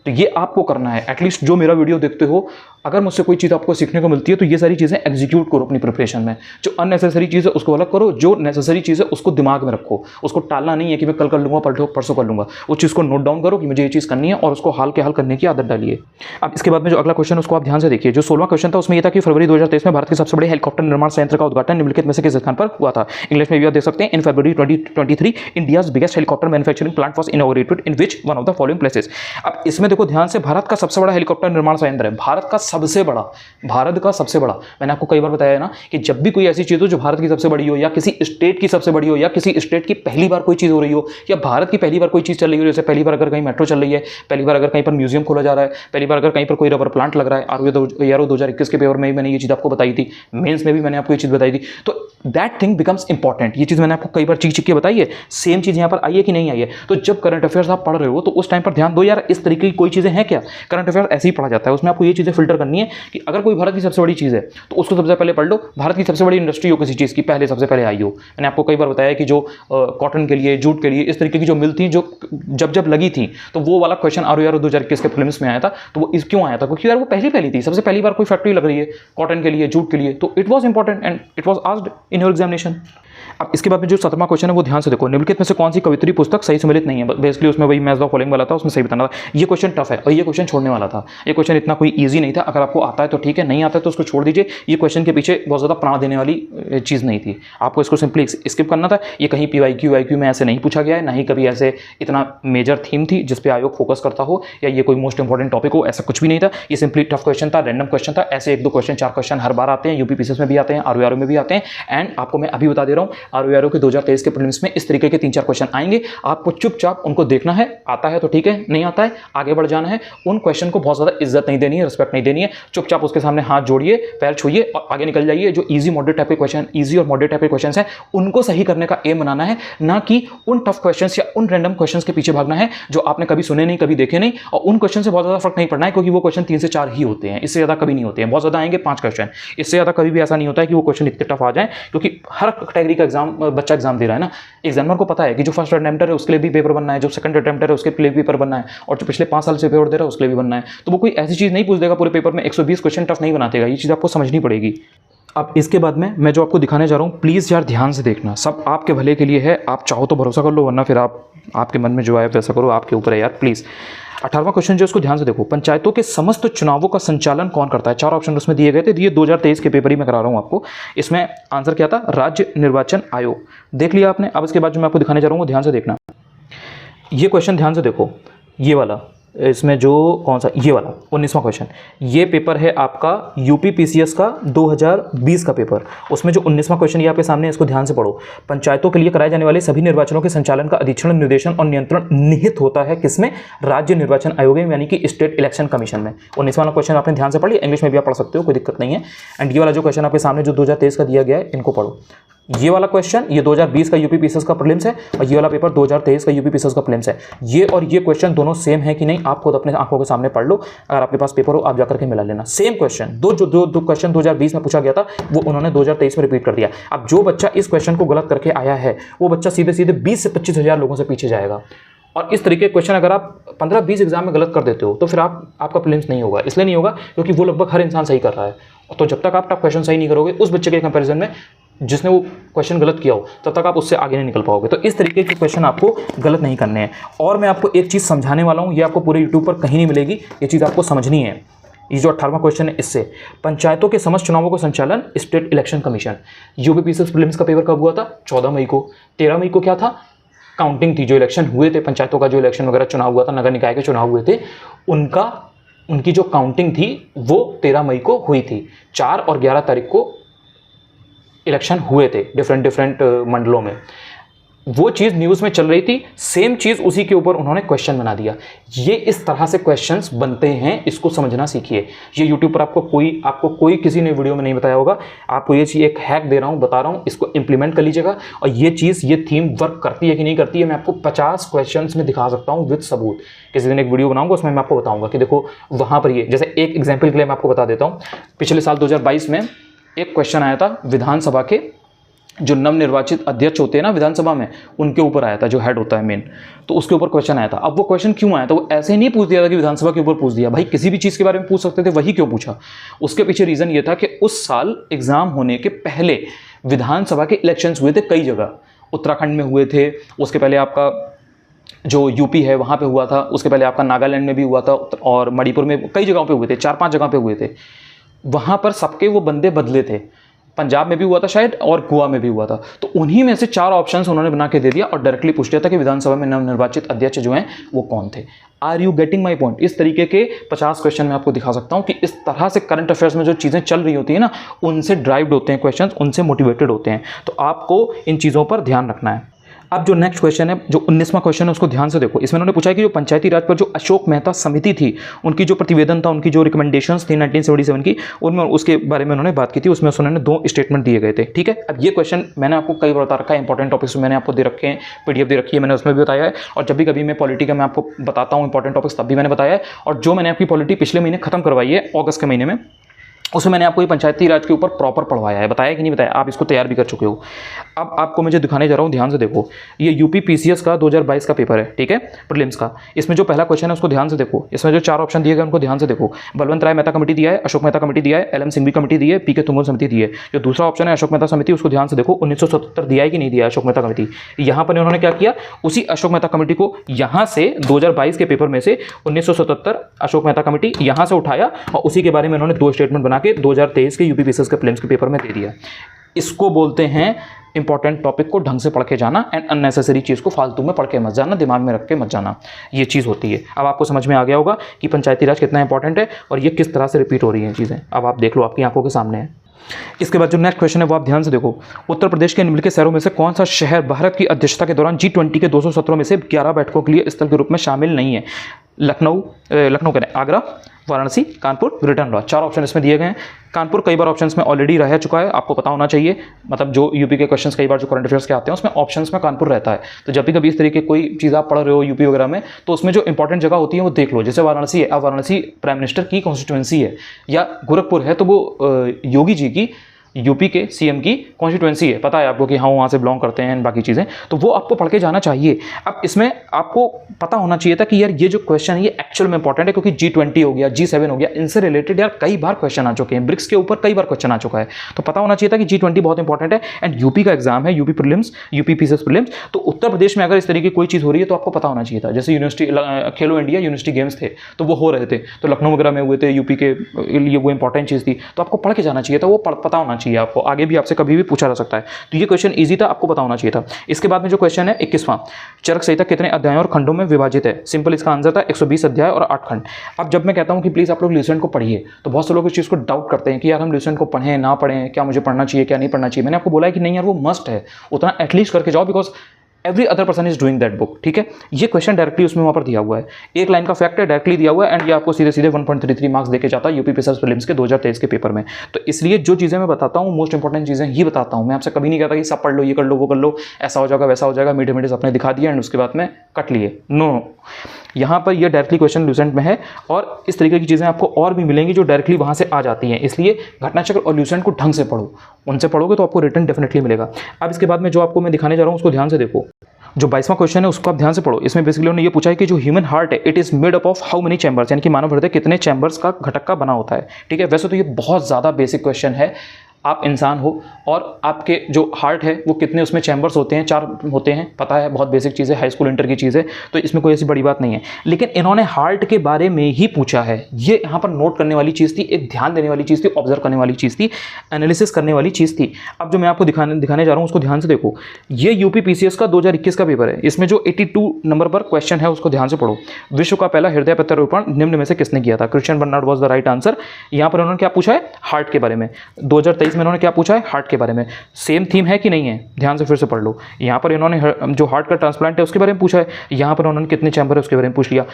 तो ये आपको करना है। एटलीस्ट जो मेरा वीडियो देखते हो, अगर मुझसे कोई चीज़ आपको सीखने को मिलती है तो ये सारी चीज़ें एग्जीक्यूट करो अपनी प्रिपरेशन में। जो अननेसेसरी चीज़ है उसको अलग करो, जो नेसेसरी चीज़ है उसको दिमाग में रखो। उसको टालना नहीं है कि मैं कल कर लूँगा, परसों कर लूँगा। उस चीज़ को नोट डाउन करो कि मुझे ये चीज़ करनी है, और उसको हाल के हाल करने की आदत डालिए। अब इसके बाद में जो अगला क्वेश्चन है उसको आप ध्यान से देखिए। जो 16वां क्वेश्चन था उसमें यह था कि फरवरी 2023 में भारत के सबसे बड़े हेलीकॉप्टर निर्माण संयंत्र का उद्घाटन निम्नलिखित में से किस स्थान पर हुआ था? इंग्लिश में भी आप देख सकते हैं। इन फरवरी 2023 India's biggest helicopter manufacturing plant was inaugurated in which one of the following places. अब इसमें देखो ध्यान से, भारत का सबसे बड़ा हेलीकॉप्टर निर्माण संयंत्र है, भारत का सबसे बड़ा। मैंने आपको कई बार बताया है ना कि जब भी कोई ऐसी चीज़ हो जो भारत की सबसे बड़ी हो, या किसी स्टेट की सबसे बड़ी हो, या किसी स्टेट की पहली बार कोई चीज़ हो रही हो, या भारत की पहली बार कोई चीज़ चल रही हो, जैसे पहली बार अगर कहीं मेट्रो चल रही है, पहली बार अगर कहीं पर म्यूजियम खोला जा रहा है, पहली बार अगर कहीं पर कोई रबर प्लांट लग रहा है, आरओ 2021 के पेपर में भी मैंने ये चीज़ आपको बताई थी, मेंस में भी मैंने आपको ये चीज़ बताई थी। तो दैट थिंग बिकम्स इंपॉर्टेंट। ये चीज़ मैंने आपको कई बार चीख के बताई है। सेम चीज़ यहाँ पर आई है कि नहीं आई है? तो जब करंट अफेयर्स आप पढ़ रहे हो तो उस टाइम पर ध्यान दो यार, इस तरीके की कोई चीज़ें हैं क्या, करंट अफेयर ऐसे ही पढ़ा जाता है, उसमें आपको ये चीज़ें फिल्टर करनी है कि अगर कोई भारत की सबसे बड़ी चीज़ है तो उसको सबसे पहले पढ़ लो। भारत की सबसे बड़ी इंडस्ट्री हो किसी चीज़ की, पहले सबसे पहले आई हो। मैंने आपको कई बार बताया कि जो कॉटन के लिए, जूट के लिए, इस तरीके की जो मिल थी, जो जब लगी थी, तो वो वाला क्वेश्चन ROR 2021 के फिल्म्स में आया था। तो वो क्यों आया था? क्योंकि यार वो पहली थी, सबसे पहली बार कोई फैक्ट्री लग रही है कॉटन के लिए, जूट के लिए, तो it was important and it was asked in your examination. अब इसके बाद में जो 17वां क्वेश्चन है वो ध्यान से देखो, निम्नलिखित में से कौन सी कवित्री पुस्तक सही सम्मिलित नहीं है। बेसिकली उसमें वही मैच द फॉलोइंग वाला था, उसमें सही बताना था। ये क्वेश्चन टफ है और ये क्वेश्चन छोड़ने वाला था। ये क्वेश्चन इतना कोई इजी नहीं था। अगर आपको आता है तो ठीक है, नहीं आता है तो उसको छोड़ दीजिए। ये क्वेश्चन के पीछे बहुत ज़्यादा प्राण देने वाली चीज़ नहीं थी, आपको इसको सिंपली स्किप करना था। ये कहीं PYQ WYQ में ऐसे नहीं पूछा गया है, ना ही कभी ऐसे इतना मेजर थीम थी जिस पे आयोग फोकस करता हो, या ये कोई मोस्ट इंपॉर्टेंट टॉपिक हो, ऐसा कुछ भी नहीं था। ये सिंपली टफ क्वेश्चन था, रैंडम क्वेश्चन था। ऐसे 1-2 क्वेश्चन, 4 क्वेश्चन हर बार आते हैं, UPPCS में भी आते हैं, ROR में भी आते हैं। एंड आपको मैं अभी बता दे रहा हूँ, ROR के 2023 के प्रीलिम्स में इस तरीके के 3-4 क्वेश्चन आएंगे। आपको चुपचाप उनको देखना है, आता है तो ठीक है, नहीं आता है आगे बढ़ जाना है। उन क्वेश्चन को बहुत ज़्यादा इज्जत नहीं देनी है, रिस्पेक्ट नहीं देनी है। चुपचाप उसके सामने हाथ जोड़िए, पैर छूइए और आगे निकल जाइए। जो इजी मॉडरेट टाइप के क्वेश्चन, इजी और मॉडरेट टाइप के क्वेश्चन हैं, उनको सही करने का एम बनाना है, ना कि उन टफ क्वेश्चंस या उन रैंडम क्वेश्चंस के पीछे भागना है जो आपने कभी सुने नहीं, कभी देखे नहीं। और उन क्वेश्चन से बहुत ज़्यादा फर्क नहीं पड़ना है, क्योंकि वो क्वेश्चन 3 से 4 ही होते हैं, इससे ज़्यादा कभी नहीं होते हैं। बहुत ज़्यादा आएंगे 5 क्वेश्चन, इससे ज़्यादा कभी भी ऐसा नहीं होता है कि वो क्वेश्चन इतने टफ आ जाए, क्योंकि हर कैटेगरी का बच्चा एग्जाम दे रहा है ना। एग्जामिनर को पता है कि जो फर्स्ट अटेम्प्टर है उसके लिए भी पेपर बनना है, जो सेकंड अटेम्प्टर है उसके लिए भी पेपर बनना है, और जो पिछले 5 साल से पेपर दे रहा है उसके लिए भी बनना है। तो वो कोई ऐसी चीज़ नहीं पूछ देगा पूरे पेपर में, 120 क्वेश्चन टफ नहीं बना देगा। ये चीज़ आपको समझनी पड़ेगी। अब इसके बाद में मैं जो आपको दिखाने जा रहा हूँ, प्लीज़ यार ध्यान से देखना, सब आपके भले के लिए है। आप चाहो तो भरोसा कर लो, वरना फिर आपके मन में जो आए वैसा करो, आपके ऊपर है यार, प्लीज़। 18वां क्वेश्चन जो उसको ध्यान से देखो, पंचायतों के समस्त चुनावों का संचालन कौन करता है? 4 ऑप्शन उसमें दिए गए थे। ये 2023 के पेपर ही मैं करा रहा हूँ आपको। इसमें आंसर क्या था? राज्य निर्वाचन आयोग। देख लिया आपने। अब इसके बाद जो मैं आपको दिखाने जा रहा हूँ वो ध्यान से देखना। ये क्वेश्चन ध्यान से देखो, ये वाला, इसमें जो कौन सा, ये वाला 19वां क्वेश्चन, ये पेपर है आपका UPPCS का 2020 का पेपर। उसमें जो 19वां क्वेश्चन ये आपके सामने है, इसको ध्यान से पढ़ो। पंचायतों के लिए कराए जाने वाले सभी निर्वाचनों के संचालन का अधीक्षण, निर्देशन और नियंत्रण निहित होता है किसमें? राज्य निर्वाचन आयोग में, यानी कि स्टेट इलेक्शन कमीशन में। 19वां क्वेश्चन आपने ध्यान से पढ़ लिया, इंग्लिश में भी आप पढ़ सकते हो, कोई दिक्कत नहीं है। एंड ये वाला जो क्वेश्चन आपके सामने जो 2023 का दिया गया है, इनको पढ़ो। ये वाला क्वेश्चन ये 2020 का UPPCS का प्रीलिम्स है, और ये वाला पेपर 2023 का UPPCS का प्रीलिम्स है। ये और ये क्वेश्चन दोनों सेम है कि नहीं, आप खुद अपने आंखों के सामने पढ़ लो। अगर आपके पास पेपर हो आप जाकर के मिला लेना। सेम क्वेश्चन, दो क्वेश्चन 2020 में पूछा गया था, वो उन्होंने 2023 में रिपीट कर दिया। अब जो बच्चा इस क्वेश्चन को गलत करके आया है, वो बच्चा सीधे सीधे 20 से 25 हज़ार लोगों से पीछे जाएगा। और इस तरीके के क्वेश्चन अगर आप 15-20 एग्जाम में गलत कर देते हो, तो फिर आपका प्रीलिम्स नहीं होगा। इसलिए नहीं होगा क्योंकि वो लगभग हर इंसान सही कर रहा है। तो जब तक आप टफ क्वेश्चन सही नहीं करोगे उस बच्चे के कंपैरिजन में जिसने वो क्वेश्चन गलत किया हो, तब तक आप उससे आगे नहीं निकल पाओगे। तो इस तरीके के क्वेश्चन आपको गलत नहीं करने हैं। और मैं आपको एक चीज़ समझाने वाला हूँ, ये आपको पूरे यूट्यूब पर कहीं नहीं मिलेगी, ये चीज़ आपको समझनी है। ये जो 18वां क्वेश्चन है, इससे पंचायतों के समस्त चुनावों का संचालन state election commission. UPPCS prelims का पेपर कब हुआ था? 14 मई को। 13 मई को क्या था? काउंटिंग थी। जो इलेक्शन हुए थे, पंचायतों का जो इलेक्शन वगैरह चुनाव हुआ था, नगर निकाय के चुनाव हुए थे, उनकी जो काउंटिंग थी वो 13 मई को हुई थी। 4 और 11 तारीख को इलेक्शन हुए थे डिफरेंट मंडलों में। वो चीज़ न्यूज़ में चल रही थी, सेम चीज़ उसी के ऊपर उन्होंने क्वेश्चन बना दिया। ये इस तरह से क्वेश्चंस बनते हैं, इसको समझना सीखिए। ये यूट्यूब पर आपको कोई किसी ने वीडियो में नहीं बताया होगा। आपको ये चीज़ एक हैक दे रहा हूँ, बता रहा हूँ, इसको इंप्लीमेंट कर लीजिएगा। और ये थीम वर्क करती है कि नहीं करती है, मैं आपको 50 क्वेश्चन में दिखा सकता हूँ विद सबूत। किसी दिन एक वीडियो बनाऊंगा, उसमें मैं आपको बताऊँगा कि देखो वहाँ पर ये, जैसे एक एग्जाम्पल के लिए मैं आपको बता देता हूँ। पिछले साल 2022 में एक क्वेश्चन आया था विधानसभा के जो नवनिर्वाचित अध्यक्ष होते हैं ना विधानसभा में, उनके ऊपर आया था, जो हेड होता है मेन, तो उसके ऊपर क्वेश्चन आया था। अब वो क्वेश्चन क्यों आया था? वो ऐसे ही नहीं पूछ दिया था कि विधानसभा के ऊपर पूछ दिया। भाई किसी भी चीज़ के बारे में पूछ सकते थे, वही क्यों पूछा? उसके पीछे रीज़न ये था कि उस साल एग्जाम होने के पहले विधानसभा के इलेक्शंस हुए थे कई जगह। उत्तराखंड में हुए थे, उसके पहले आपका जो यूपी है वहाँ पे हुआ था, उसके पहले आपका नागालैंड में भी हुआ था, और मणिपुर में कई जगहों पे हुए थे, 4-5 जगह पे हुए थे। वहाँ पर सबके वो बंदे बदले थे। पंजाब में भी हुआ था शायद, और गोवा में भी हुआ था। तो उन्हीं में से 4 ऑप्शंस उन्होंने बना के दे दिया और डायरेक्टली पूछ लिया था कि विधानसभा में नवनिर्वाचित अध्यक्ष जो हैं वो कौन थे। Are you getting my point? इस तरीके के 50 क्वेश्चन मैं आपको दिखा सकता हूँ कि इस तरह से करंट अफेयर्स में जो चीज़ें चल रही होती है ना, उनसे ड्राइव्ड होते हैं क्वेश्चन, उनसे मोटिवेटेड होते हैं। तो आपको इन चीज़ों पर ध्यान रखना है। अब जो नेक्स्ट क्वेश्चन है, जो 19वां क्वेश्चन है, उसको ध्यान से देखो। इसमें उन्होंने पूछा है कि जो पंचायती राज पर जो अशोक मेहता समिति थी, उनकी जो प्रतिवेदन था, उनकी जो रिकमेंडेशंस थी 1977 की, उनमें उसके बारे में उन्होंने बात की थी। उसमें उन्होंने 2 स्टेटमेंट दिए गए थे, ठीक है। अब ये क्वेश्चन मैंने आपको कई बार बता रखा है, इंपॉर्टेंट टॉपिक्स मैंने आपको दे रखे हैं, पीडीएफ दे रखी है, मैंने उसमें भी बताया है। और जब भी कभी मैं पॉलिटी का मैं आपको बताता हूँ इंपॉर्टेंट टॉपिक्स, तब भी मैंने बताया है। और जो मैंने आपकी पॉलिटी पिछले महीने खत्म करवाई है, अगस्त के महीने में, उसमें मैंने आपको ये पंचायती राज के ऊपर प्रॉपर पढ़वाया है, बताया कि नहीं बताया, आप इसको तैयार भी कर चुके हो। अब आपको मैं जो दिखाने जा रहा हूँ, ध्यान से देखो। ये यूपी पीसीएस का 2022 का पेपर है, ठीक है, प्रीलिम्स का। इसमें जो पहला क्वेश्चन है उसको ध्यान से देखो। इसमें जो 4 ऑप्शन दिए गए उनको ध्यान से देखो। बलवंत राय मेहता कमेटी दिया है, अशोक मेहता कमेटी दिया है, एलएम सिंघवी कमेटी दी है, पीके तुंगल समिति दी है। जो दूसरा ऑप्शन है अशोक मेहता समिति, उसको ध्यान से देखो। 1977 दिया है कि नहीं दिया है अशोक मेहता कमेटी। यहाँ पर उन्होंने क्या किया, उसी अशोक मेहता कमेटी को यहाँ से 2022 के पेपर में से 1977 अशोक मेहता कमेटी यहाँ से उठाया और उसी के बारे में उन्होंने 2 स्टेटमेंट बना के 2023 के यूपी पीसीएस के प्रीलिम्स के पेपर में दे दिया। इसको बोलते हैं इंपॉर्टेंट टॉपिक को ढंग से पढ़ के जाना एंड अननेसेसरी चीज़ को फालतू में पढ़ के मत जाना, दिमाग में रख के मत जाना। ये चीज़ होती है। अब आपको समझ में आ गया होगा कि पंचायती राज कितना इंपॉर्टेंट है और ये किस तरह से रिपीट हो रही हैं चीज़ें। अब आप देख लो, आपकी आंखों के सामने है। इसके बाद जो नेक्स्ट क्वेश्चन है वो आप ध्यान से देखो। उत्तर प्रदेश के निम्नलिखित शहरों में से कौन सा शहर भारत की अध्यक्षता के दौरान G20 के 200 सत्रों में से 11 बैठकों के लिए स्थल के रूप में शामिल नहीं है? लखनऊ कह रहे, आगरा, वाराणसी, कानपुर, ग्रेटर नोएडा। 4 ऑप्शन इसमें दिए गए हैं। कानपुर कई बार ऑप्शंस में ऑलरेडी रह चुका है, आपको पता होना चाहिए। मतलब जो यूपी के क्वेश्चंस कई बार जो करंट अफेयर्स के आते हैं उसमें ऑप्शंस में कानपुर रहता है। तो जब भी कभी इस तरीके कोई चीज़ आप पढ़ रहे हो यूपी वगैरह में, तो उसमें जो इंपॉर्टेंट जगह होती है वो देख लो। जैसे वाराणसी है, अब वाराणसी प्राइम मिनिस्टर की कॉन्स्टिट्यूएंसी है, या गोरखपुर है तो वो योगी जी की, यूपी के सीएम की कॉन्स्टिट्यूएंसी है। पता है आपको कि हाँ वहाँ से बिलोंग करते हैं, बाकी चीज़ें, तो वो आपको पढ़ के जाना चाहिए। अब इसमें आपको पता होना चाहिए था कि यार ये जो क्वेश्चन है ये एक्चुअल में इंपॉर्टेंट है, क्योंकि G20 हो गया, G7 हो गया, इनसे रिलेटेड यार कई बार क्वेश्चन आ चुके हैं। ब्रिक्स के ऊपर कई बार क्वेश्चन आ चुका है, तो पता होना चाहिए था कि G20 बहुत इंपॉर्टेंट है एंड यूपी का एग्जाम है, UP prelims, UP PCS prelims. तो उत्तर प्रदेश में अगर इस तरीके की कोई चीज़ हो रही है तो आपको पता होना चाहिए था। जैसे यूनिवर्सिटी खेलो इंडिया यूनिवर्सिटी गेम्स थे तो वो हो रहे थे, तो लखनऊ वगैरह में हुए थे, यूपी के लिए वो इंपॉर्टेंट चीज़ थी, तो आपको पढ़ के जाना चाहिए था, वो पता होना चाहिए आपको। आगे भी आपसे कभी भी पूछा जा सकता है, तो ये क्वेश्चन इजी था, आपको पता होना चाहिए था। इसके बाद में जो क्वेश्चन है 21वां, चरक संहिता कितने अध्यायों और खंडों में विभाजित है? सिंपल इसका आंसर था 120 अध्याय और 8 खंड। अब जब मैं कहता हूं कि प्लीज आप लोग ल्यूसेंट को पढ़िए, तो बहुत से लोग इस चीज़ को डाउट करते हैं कि यार हम ल्यूसेंट को पढ़ें ना पढ़ें, क्या मुझे पढ़ना चाहिए क्या नहीं पढ़ना चाहिए। मैंने आपको बोला है कि नहीं यार वो मस्ट है, उतना एटलीस्ट करके जाओ, because every other person is doing that book, ठीक है। ये क्वेश्चन डायरेक्टली उसमें वहाँ पर दिया हुआ है, एक लाइन का फैक्ट है, डायरेक्टली दिया हुआ है एंड ये आपको सीधे सीधे 1.33 मार्क्स देके जाता है यूपी पीसीएस प्रीलिम्स के 2023 के पेपर में। तो इसलिए जो चीज़ें मैं बताता हूँ मोस्ट इंपॉर्टेंट चीज़ें ही बताता हूँ। मैं आपसे कभी नहीं कहता कि सब पढ़ लो, ये कर लो, वो कर लो, ऐसा हो जाएगा वैसा हो जाएगा, मीडियम अपने दिखा दिया एंड उसके बाद में कट लिए। नो, यहाँ पर ये डायरेक्टली क्वेश्चन ल्यूसेंट में है और इस तरीके की चीज़ें आपको और भी मिलेंगी जो डायरेक्टली वहाँ से आ जाती हैं। इसलिए घटनाचक्र और ल्यूसेंट को ढंग से पढ़ो, उनसे पढ़ोगे तो आपको रिटर्न डेफिनेटली मिलेगा। अब इसके बाद में जो आपको मैं दिखाने जा रहा हूँ उसको ध्यान से देखो। जो 22वां क्वेश्चन है उसको आप ध्यान से पढ़ो। इसमें बेसिकली उन्होंने ये पूछा है कि जो ह्यूमन हार्ट है it is made up of how many chambers, यानी कि मानव हृदय कितने चैम्बर्स का घटक का बना होता है, ठीक है। वैसे तो ये बहुत ज़्यादा बेसिक क्वेश्चन है, आप इंसान हो और आपके जो हार्ट है वो कितने उसमें चैम्बर्स होते हैं, 4 होते हैं, पता है, बहुत बेसिक चीज़ है, हाई स्कूल इंटर की चीज़ है, तो इसमें कोई ऐसी बड़ी बात नहीं है। लेकिन इन्होंने हार्ट के बारे में ही पूछा है, ये यहाँ पर नोट करने वाली चीज़ थी, एक ध्यान देने वाली चीज़ थी, ऑब्जर्व करने वाली चीज़ थी, एनालिसिस करने वाली चीज़ थी। अब जो मैं आपको दिखाने जा रहा हूँ उसको ध्यान से देखो। ये यूपी पीसीएस का 2021 का पेपर है, इसमें जो 82 नंबर पर क्वेश्चन है उसको ध्यान से पढ़ो। विश्व का पहला हृदय प्रत्यारोपण निम्न में से किसने किया था? Christian Bernard was the right answer. यहाँ पर उन्होंने क्या पूछा है? हार्ट के बारे में। 2023 में उन्होंने क्या पूछा है? हार्ट के बारे में। सेम थीम है कि नहीं है? ध्यान से फिर से पढ़ लो। यहाँ पर इन्होंने जो हार्ट का ट्रांसप्लांट है उसके बारे में पूछा है, यहाँ पर उन्होंने कितने चैम्बर है उसके बारे में पूछ लिया।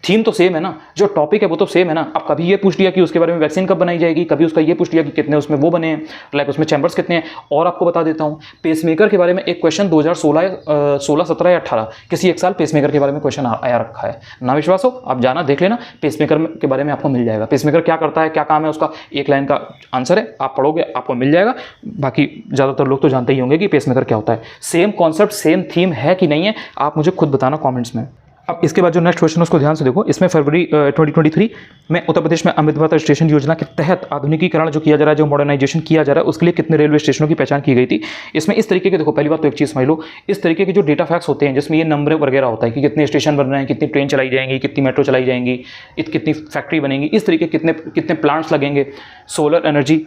थीम तो सेम है ना, जो टॉपिक है वो तो सेम है ना। अब कभी ये पूछ लिया कि उसके बारे में वैक्सीन कब बनाई जाएगी, कभी उसका ये पूछ लिया कि कितने उसमें वो बने हैं, लाइक उसमें चैम्बर्स कितने हैं। और आपको बता देता हूँ पेसमेकर के बारे में एक क्वेश्चन 2016, 17 या 18 किसी एक साल पेसमेकर के बारे में क्वेश्चन आया रखा है। ना विश्वास हो आप जाना देख लेना, पेसमेकर के बारे में आपको मिल जाएगा। पेसमेकर क्या करता है, क्या काम है उसका, एक लाइन का आंसर है, आप पढ़ोगे आपको मिल जाएगा। बाकी ज़्यादातर लोग तो जानते ही होंगे कि पेसमेकर क्या होता है। सेम कॉन्सेप्ट सेम थीम है कि नहीं है, आप मुझे खुद बताना कॉमेंट्स में। अब इसके बाद जो नेक्स्ट क्वेश्चन उसको ध्यान से देखो। इसमें फरवरी 2023 में उत्तर प्रदेश में अमृत भारत स्टेशन योजना के तहत आधुनिकीकरण जो किया जा रहा है, जो मॉडर्नाइजेशन किया जा रहा है, उसके लिए कितने रेलवे स्टेशनों की पहचान की गई थी। इसमें इस तरीके के देखो, पहली बात तो एक चीज़ समझ लो, इस तरीके के जो डेटा फैक्ट्स होते हैं जिसमें ये नंबर वगैरह होता है कि कितने स्टेशन बन रहे हैं, कितनी ट्रेन चलाई जाएंगी, कितनी मेट्रो चलाई जाएंगी, कितनी फैक्ट्री बनेंगी, इस तरीके कितने प्लांट्स लगेंगे, सोलर एनर्जी,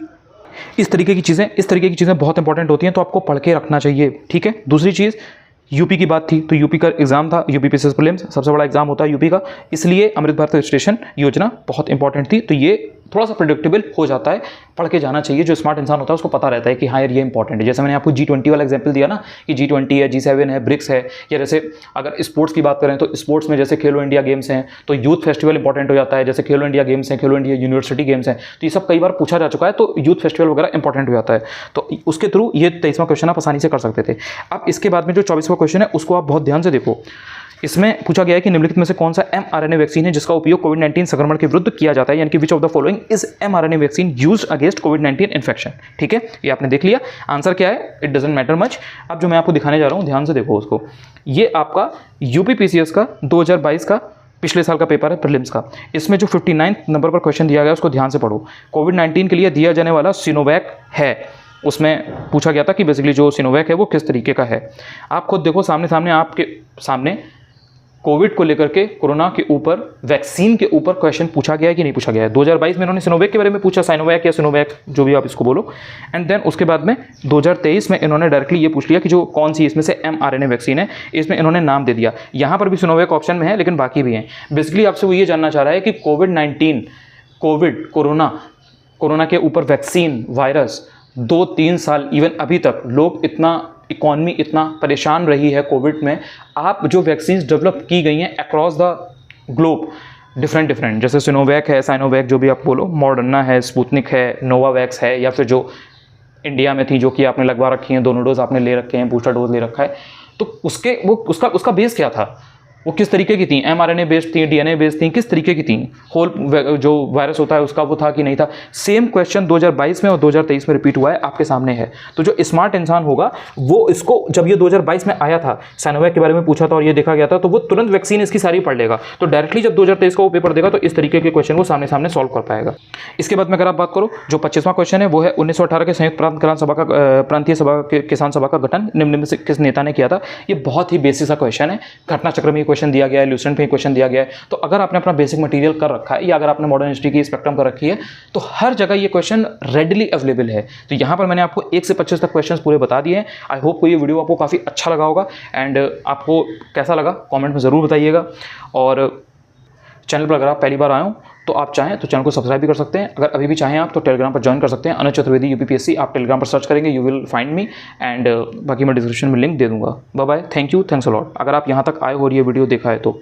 इस तरीके की चीज़ें बहुत इंपॉर्टेंट होती हैं, तो आपको पढ़ के रखना चाहिए, ठीक है। दूसरी चीज़ यूपी की बात थी, तो यूपी का एग्जाम था, यूपी पीसीएस प्रीलिम्स सबसे बड़ा एग्जाम होता है यूपी का, इसलिए अमृत भारत स्टेशन योजना बहुत इंपॉर्टेंट थी। तो ये थोड़ा सा प्रिडिक्टेबल हो जाता है, पढ़ के जाना चाहिए। जो स्मार्ट इंसान होता है उसको पता रहता है कि हाँ यार ये इंपॉर्टेंट है। जैसे मैंने आपको G20 वाला एग्जांपल दिया ना कि G20 है, G7 है, ब्रिक्स है, या जैसे अगर स्पोर्ट्स की बात करें तो स्पोर्ट्स में जैसे खेलो इंडिया गेम्स हैं तो यूथ फेस्टिवल इंपॉर्टेंट हो जाता है। जैसे खेलो इंडिया गेम्स हैं, खेलो इंडिया यूनिवर्सिटी गेम्स हैं, तो ये सब कई बार पूछा जा चुका है, तो यूथ फेस्टिवल वगैरह इंपॉर्टेंट हो जाता है। तो उसके थ्रू ये 23वां क्वेश्चन आप आसानी से कर सकते थे। अब इसके बाद में जो 24वां क्वेश्चन है उसको आप बहुत ध्यान से देखो। इसमें पूछा गया है कि निम्नलिखित में से कौन सा mRNA वैक्सीन है जिसका उपयोग कोविड-19 संक्रमण के विरुद्ध किया जाता है, यानी कि विच of the following is mRNA vaccine used against covid infection. ठीक है, ये आपने देख लिया। आंसर क्या है, इट डजंट मैटर मच। अब जो मैं आपको दिखाने जा रहा हूं ध्यान से देखो उसको। ये आपका यूपीपीसीएस का 2022 का पिछले साल का पेपर है, प्रीलिम्स का। इसमें जो 59 नंबर पर क्वेश्चन दिया गया उसको ध्यान से पढ़ो। कोविड-19 के लिए दिया जाने वाला सिनोवैक है, उसमें पूछा गया था कि बेसिकली जो सिनोवैक है वो किस तरीके का है। आप खुद देखो सामने आपके सामने कोविड को लेकर के, कोरोना के ऊपर, वैक्सीन के ऊपर क्वेश्चन पूछा गया है कि नहीं पूछा गया है। 2022 में इन्होंने सिनोवैक के बारे में पूछा, साइनोवैक या सिनोवैक जो भी आप इसको बोलो। एंड देन उसके बाद में 2023 में इन्होंने डायरेक्टली ये पूछ लिया कि जो कौन सी इसमें से mRNA वैक्सीन है, इसमें इन्होंने नाम दे दिया। यहाँ पर भी सिनोवैक ऑप्शन में है लेकिन बाकी भी हैं। बेसिकली आपसे वो ये जानना चाह रहा है कि कोविड-19, कोरोना के ऊपर वैक्सीन, वायरस 2-3 साल, इवन अभी तक लोग इकॉनमी इतना परेशान रही है कोविड में। आप जो वैक्सीन्स डेवलप की गई हैं अक्रॉस द ग्लोब, डिफरेंट जैसे सिनोवैक है, साइनोवैक जो भी आप बोलो, मॉडर्ना है, स्पुतनिक है, नोवावैक्स है, या फिर जो इंडिया में थी जो कि आपने लगवा रखी हैं, दोनों डोज आपने ले रखे हैं, बूस्टर डोज ले रखा है, तो उसका बेस क्या था, वो किस तरीके की थी, mRNA बेस्ड थी, DNA बेस्ड थी, किस तरीके की थी, होल जो वायरस होता है उसका वो था कि नहीं था। सेम क्वेश्चन 2022 में और 2023 में रिपीट हुआ है, आपके सामने है। तो जो स्मार्ट इंसान होगा वो इसको, जब ये 2022 में आया था, साइनोवैक के बारे में पूछा था और ये देखा गया था, तो वो तुरंत वैक्सीन इसकी सारी पढ़ लेगा। तो डायरेक्टली जब 2023 का वो पेपर देगा तो इस तरीके के क्वेश्चन को सामने सॉल्व कर पाएगा। इसके बाद में अगर आप बात करो, जो 25वां क्वेश्चन है वो है 1918 के संयुक्त प्रांतीय सभा किसान सभा का गठन निम्न में से किस नेता ने किया था। ये बहुत ही बेसिक सा क्वेश्चन है, घटना चक्र में क्वेश्चन दिया गया है, ल्यूसेंट में क्वेश्चन दिया गया है। तो अगर आपने अपना बेसिक मटेरियल कर रखा है या अगर आपने मॉडर्न हिस्ट्री की स्पेक्ट्रम कर रखी है तो हर जगह ये क्वेश्चन रेडिली अवेलेबल है। तो यहाँ पर मैंने आपको 1 से 25 तक क्वेश्चंस पूरे बता दिए हैं। आई होप को ये वीडियो आपको काफ़ी अच्छा लगा होगा, एंड आपको कैसा लगा कमेंट में ज़रूर बताइएगा। और चैनल पर अगर आप पहली बार आए हो तो आप चाहें तो चैनल को सब्सक्राइब भी कर सकते हैं। अगर अभी भी चाहें आप तो टेलीग्राम पर ज्वाइन कर सकते हैं, अनुज चतुर्वेदी यूपीपीएससी। आप टेलीग्राम पर सर्च करेंगे, you will find me, and बाकी मैं डिस्क्रिप्शन में लिंक दे दूंगा। Bye bye, thank you, thanks a lot. अगर आप यहाँ तक आए हो और ये वीडियो देखा है तो